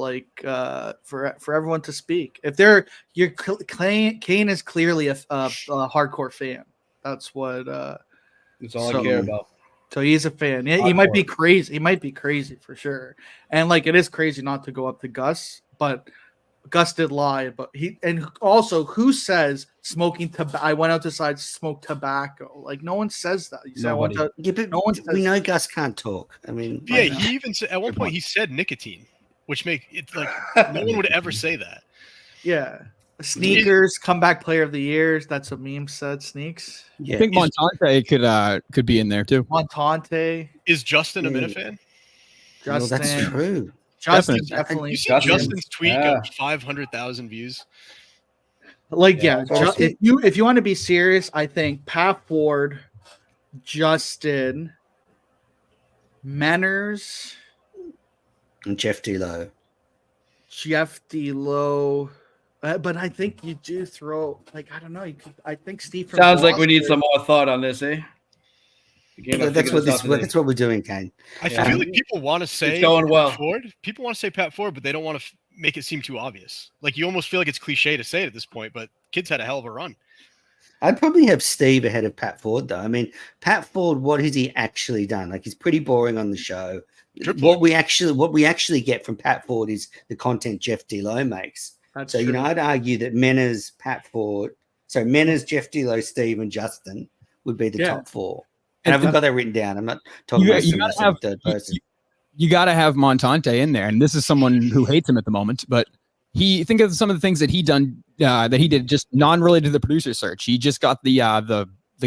for everyone to speak. If Kane is clearly a hardcore fan. That's what. That's all I care about. So he's a fan. Yeah, he might be crazy. He might be crazy for sure. And it is crazy not to go up to Gus, but Gus did lie. But who says smoking tobacco? I went out to smoke tobacco. No one says that. We know Gus can't talk. I mean, yeah, he even said at one point he said nicotine, which make it no one would ever say that. Yeah. Sneakers, comeback player of the year. That's what meme said. Sneaks. Yeah. I think Montante could be in there too. Montante. Is Justin a Minifan? Justin, that's true. Justin definitely. You see Justin's tweet got 500,000 views. If you want to be serious, I think Pat Ford, Justin, Menners, and Jeff D-Low. But I think you do throw I don't know. I think Steve. Sounds like we need some more thought on this, eh? That's what we're doing, Kane. I feel like people want to say it's going well. Pat Ford. People want to say Pat Ford, but they don't want to make it seem too obvious. You almost feel like it's cliche to say it at this point, but kids had a hell of a run. I'd probably have Steve ahead of Pat Ford, though. I mean, Pat Ford, what has he actually done? He's pretty boring on the show. What we actually get from Pat Ford is the content Jeff D-Low makes. That's so, true. I'd argue that Menners, Jeff D-Low, Steve, and Justin would be the top four. And I've got that written down. I'm not talking about third person. You got to have Montante in there. And this is someone who hates him at the moment. But think of some of the things that he did just non-related to the producer search. He just got the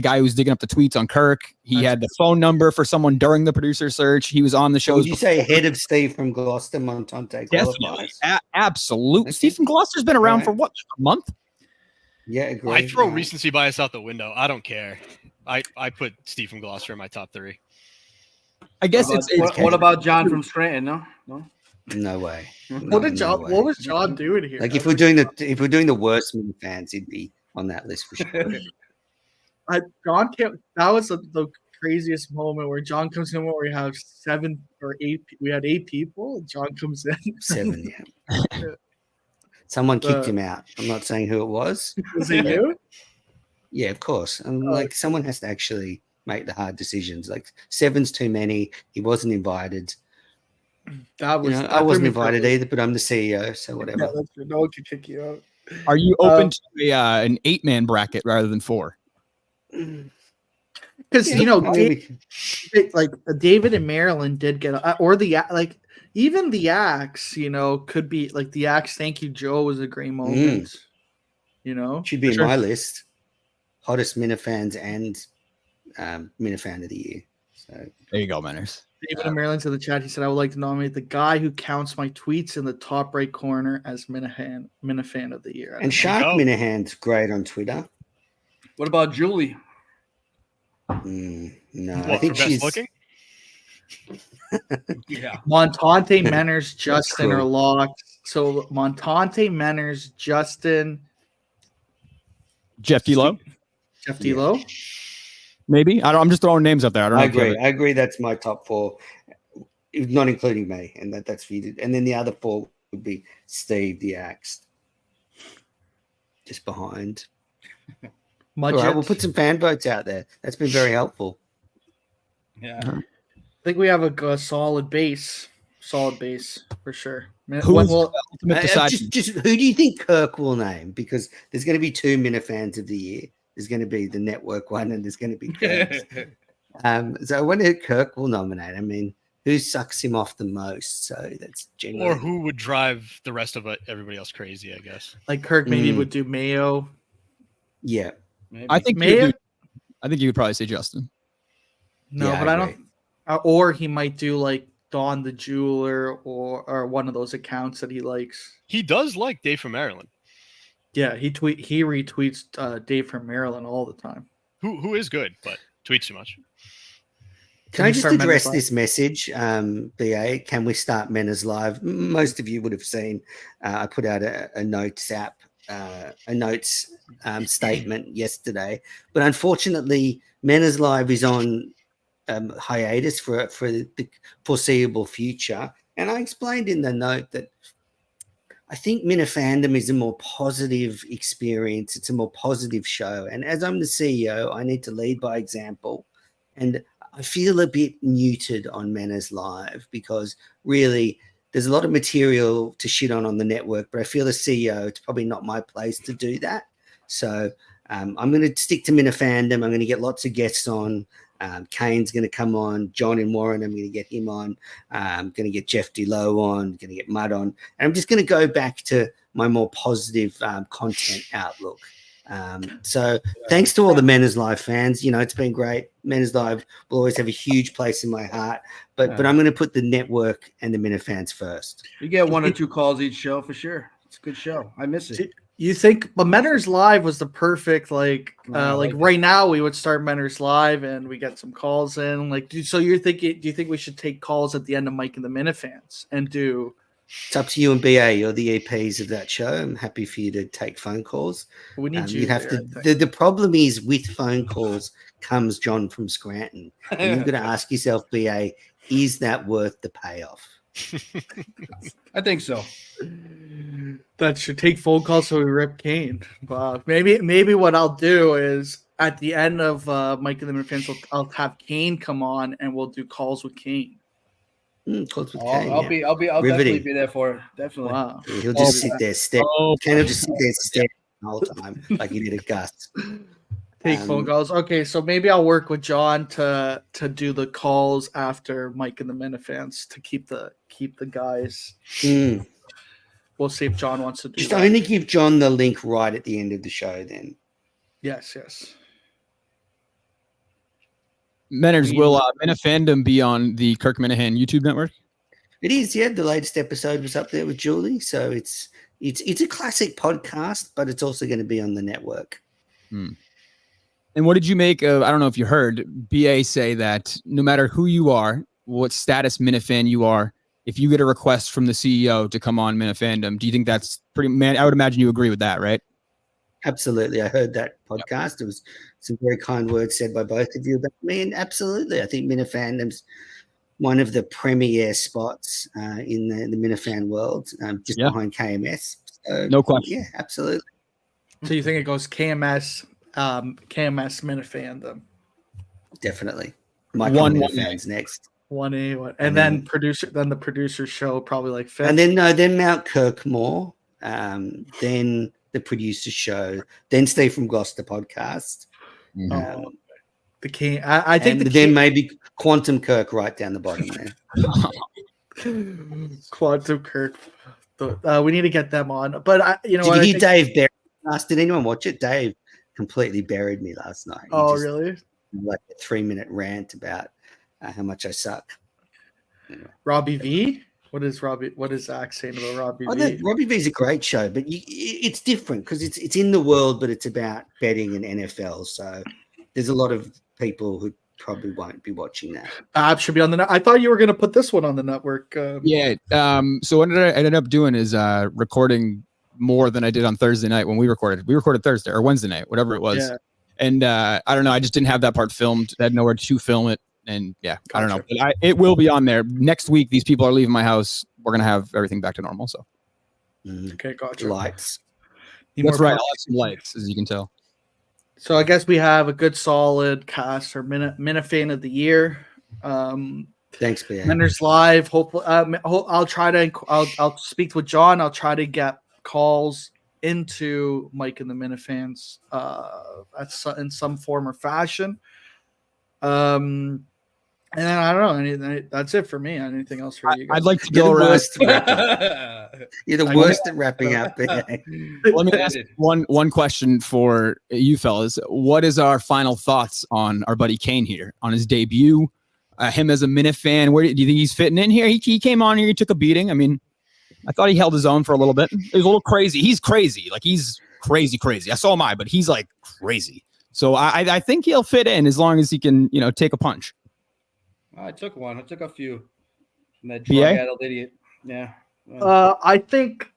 guy who was digging up the tweets on Kirk. He had the phone number for someone during the producer search. He was on the show. Would you say ahead of Steve from Gloucester, Montante? Definitely. Absolutely. Okay. Steve from Gloucester's been around for what, a month? Yeah, agree. I throw recency bias out the window. I don't care. I put Steve from Gloucester in my top 3. I guess what about John from Scranton? No way. What was John doing here? If we're doing the worst Minifans, he'd be on that list for sure. John came. That was the craziest moment where John comes in. Where we have 7 or 8. We had 8 people. John comes in 7. Yeah. Someone kicked him out. I'm not saying who it was. Was it you? Yeah, of course. Someone has to actually make the hard decisions. 7's too many. He wasn't invited. I wasn't invited either, but I'm the CEO, so whatever. Yeah, no one can kick you out. Are you open to an 8-man bracket rather than 4? Because David and Marilyn did get, or even the Axe, could be the Axe. Thank you, Joe was a great moment. Should be in my list. Hottest Minifans and Minifan of the year. So there you go, Manners. David and Marilyn's in the chat. He said, I would like to nominate the guy who counts my tweets in the top right corner as Minifan of the year. And Shark Minahan's great on Twitter. What about Julie? No, I think she's looking. Yeah. Montante, Menners, Justin are locked. So Montante, Menners, Justin, Jeff D-Low. Jeff D-Low. Maybe. I'm just throwing names out there. I agree. I agree. That's my top 4. not including me, and that's for you. And then the other 4 would be Steve the Axe, just behind. All right, we'll put some fan votes out there. That's been very helpful. Yeah. I think we have a solid base for sure. Who's just who do you think Kirk will name? Because there's going to be 2 Minifans of the year. There's going to be the network one, and there's going to be Kirk's. So I wonder who Kirk will nominate. I mean, who sucks him off the most? So that's generally. Or who would drive the rest of everybody else crazy, I guess. Like Kirk maybe would do Mayo. Yeah. Maybe. I think Mayo. I think you would probably say Justin. No, Yeah, but I don't. Or he might do like Don the Jeweler or one of those accounts that he likes. He does like Dave from Maryland. Yeah, he retweets Dave from Maryland all the time. Who is good, but tweets too much. Can I just start address Men's this message, BA? Can we start Men's Live? Most of you would have seen I put out a notes app, a notes statement yesterday, but unfortunately, Men's Live is on hiatus for the foreseeable future. And I explained in the note that I think Minifandom is a more positive experience. It's a more positive show. And as I'm the CEO, I need to lead by example. And I feel a bit muted on Men's Live because really there's a lot of material to shit on the network, but I feel as CEO, it's probably not my place to do that. So I'm going to stick to Minifandom. I'm going to get lots of guests on. Kane's going to come on. John and Warren, I'm going to get him on. I'm going to get Jeff DeLoe on. I'm going to get Mudd on. And I'm just going to go back to my more positive content outlook. So thanks to all the Men's Live fans. You know, it's been great. Men's Live will always have a huge place in my heart. But I'm going to put the network and the Minifans first. You get 1 or 2 calls each show for sure. It's a good show. I miss it. You think, but Menors Live was the perfect right now we would start Menors Live and we get some calls in. So you're thinking? Do you think we should take calls at the end of Mike and the Minifans and do? It's up to you and BA. You're the EPs of that show. I'm happy for you to take phone calls. We need you. You'd have to. The problem is with phone calls comes John from Scranton. And you've got to ask yourself, BA, is that worth the payoff? I think so. That should take phone calls so we rip Kane. Maybe what I'll do is at the end of Mike and the Minifans, I'll have Kane come on and we'll do calls with Kane. Calls with Kane, I'll definitely be there for it. Definitely. Wow. He'll just sit there staring. Kane will just sit there staring the whole time like he did a Gus. Take phone calls. Okay, so maybe I'll work with John to do the calls after Mike and the Minifans to keep the guys. We'll see if John wants to do just that. only give John the link right at the end of the show then. Yes. Menors, will Minifandom be on the Kirk Minahan YouTube network? It is, yeah. The latest episode was up there with Julie, so it's a classic podcast, but it's also going to be on the network. And what did you make of, I don't know if you heard, BA say that no matter who you are, what status Minifan you are, if you get a request from the CEO to come on Minifandom, do you think that's I would imagine you agree with that, right? Absolutely. I heard that podcast. It was some very kind words said by both of you about me, and absolutely. I think Minifandom's one of the premier spots in the Minifan world, just behind KMS. So, no question. Yeah, absolutely. So you think it goes KMS Minifandom? Definitely. Minifans next. 1A, and then the producer show probably like 5th. And then Mount Kirkmore, then the producer show, then Steve from Gloucester podcast. The King. I think maybe Quantum Kirk right down the bottom there. Quantum Kirk. We need to get them on. But did you hear Dave bury us? Did anyone watch it? Dave completely buried me last night. Really? Like a 3-minute rant about how much I suck. Anyway. Robbie V. What is Zach saying about Robbie V? Robbie V is a great show, but it's different because it's in the world, but it's about betting and NFL. So there's a lot of people who probably won't be watching that. Should be on the. I thought you were going to put this one on the network. So what I ended up doing is recording more than I did on Thursday night when we recorded. We recorded Thursday or Wednesday night, whatever it was. Yeah. And I don't know. I just didn't have that part filmed. I had nowhere to film it. And yeah, I don't know. But it will be on there next week. These people are leaving my house. We're gonna have everything back to normal. So Okay, gotcha. Lights. Need that's more right. I'll parking. have some lights, as you can tell. So I guess we have a good solid cast for Minifan of the year. Thanks, BA. Menders Live. Hopefully, I'll try to. I'll speak with John. I'll try to get calls into Mike and the Minifans in some form or fashion. And then I don't know. That's it for me. Anything else for you guys? I'd like to You're go the around. worst at wrapping up. You're the worst at wrapping up. BA. Let me ask one question for you fellas. What is our final thoughts on our buddy Kane here on his debut? Him as a Minifan, where do you think he's fitting in here? He came on here, he took a beating. I mean, I thought he held his own for a little bit. It was a little crazy. He's crazy. Like, he's crazy. I saw him, but he's like crazy. So I think he'll fit in as long as he can, take a punch. I took one. I took a few from that BA? drug-addled idiot. Yeah. I think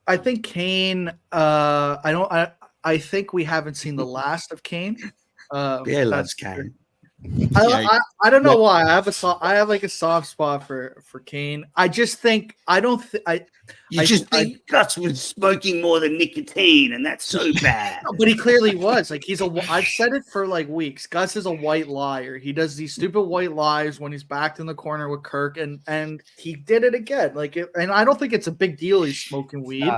Kane. I think we haven't seen the last of Kane. BA loves Kane. I don't know why I have a soft spot for Kane. I just think You think Gus was smoking more than nicotine, and that's so bad. But he clearly was. Like, I've said it for like weeks. Gus is a white liar. He does these stupid white lies when he's backed in the corner with Kirk, and he did it again. And I don't think it's a big deal. He's smoking weed,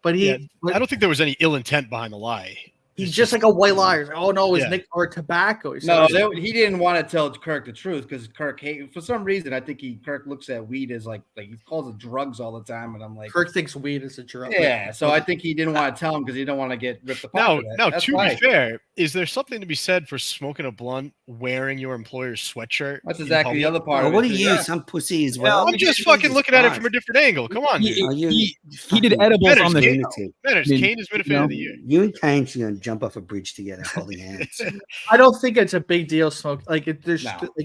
but I don't think there was any ill intent behind the lie. He's just like a white liar. Oh no, it's Nick or tobacco. He didn't want to tell Kirk the truth because Kirk for some reason I think Kirk looks at weed as like he calls it drugs all the time, and I'm like, Kirk thinks weed is a drug. Yeah, so I think he didn't want to tell him because he didn't want to get ripped apart. Now, to be fair, is there something to be said for smoking a blunt wearing your employer's sweatshirt? That's exactly the other part. What are you, some pussy as well? I'm just fucking looking at it from a different angle. Come on, he did edibles on the Kane is Minifan of the year. You and Kane should go and jump off a bridge together holding hands. I don't think it's a big deal. Smoke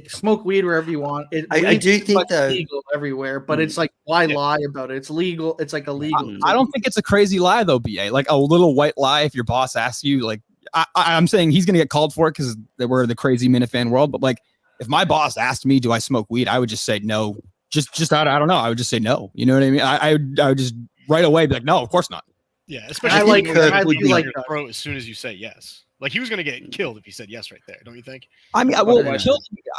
smoke weed wherever you want. I do think though legal everywhere, but it's like why lie about it? It's legal. It's like illegal. I don't think it's a crazy lie though, BA. Like a little white lie. If your boss asks you, like I'm saying he's gonna get called for it because we're the crazy Minifan world. But like if my boss asked me, do I smoke weed? I would just say no. Just I don't know. I would just say no. You know what I mean? I would just right away be like, no, of course not. Yeah, especially I would be like pro as soon as you say yes. Like he was going to get killed if he said yes right there, don't you think? I mean, I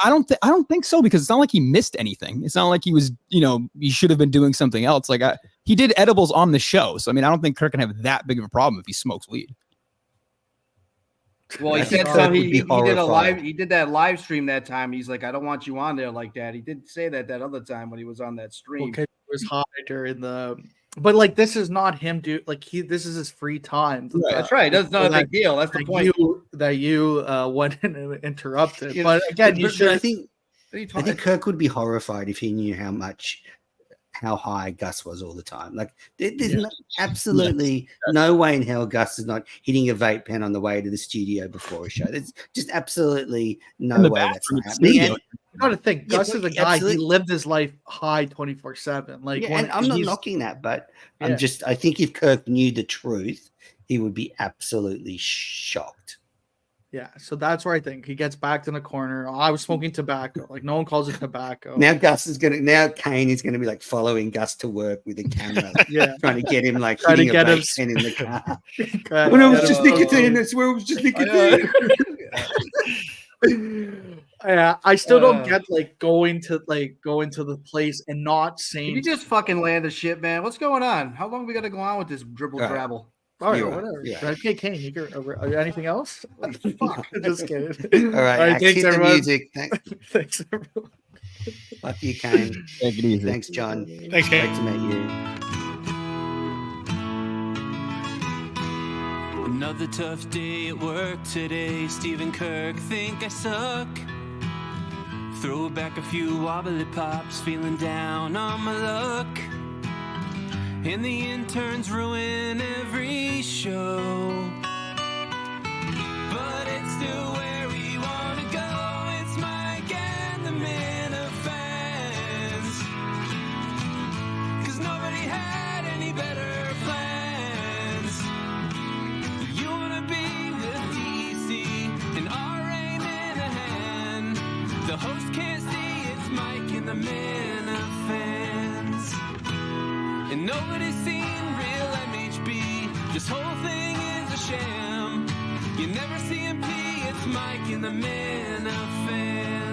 don't think so because it's not like he missed anything. It's not like he was, he should have been doing something else. Like he did edibles on the show, so I mean, I don't think Kirk can have that big of a problem if he smokes weed. Well, he said so. He did a live. He did that live stream that time. He's like, I don't want you on there like that. He did say that other time when he was on that stream. Okay, it was high during the. But like this is not him, dude. Like this is his free time. That's right. That's not a big deal. That's the point. You went in and interrupted. But again, you should. I think Kirk would be horrified if he knew how high Gus was all the time. Like there's absolutely no way in hell Gus is not hitting a vape pen on the way to the studio before a show. There's just absolutely no way that's not happening. You got to think, Gus is a guy. He lived his life high 24/7. Like, and I'm not knocking that, but I think if Kirk knew the truth, he would be absolutely shocked. Yeah, so that's where I think he gets backed in a corner. I was smoking tobacco. Like no one calls it tobacco. Now Kane is gonna be like following Gus to work with a camera, trying to get him like hitting a vape pen in the car. When it was just nicotine, I swear it was just nicotine. Yeah, I still don't get like going to the place and not saying. Can you just fucking land the shit, man? What's going on? How long we got to go on with this dribble drabble? All right, whatever. Yeah. Okay, Kane, you got anything else? Fuck, just kidding. All right, thanks, hit everyone. the music. Thanks, everyone. Fuck you, Kane. Take it easy. Thanks, John. Thanks, Kane. Great to meet you. Another tough day at work today. Steve and Kirk think I suck. Throw back a few wobbly pops, feeling down on my luck. And the interns ruin every show. But it's still where we want to go. It's Mike and the Minifans. 'Cause nobody had any better plans. You want to be with DC and our aim in a hand. The host can't can't see, it's Mike and the Minifans. And nobody's seen real MHB. This whole thing is a sham. You never see him pee, it's Mike and the Minifans.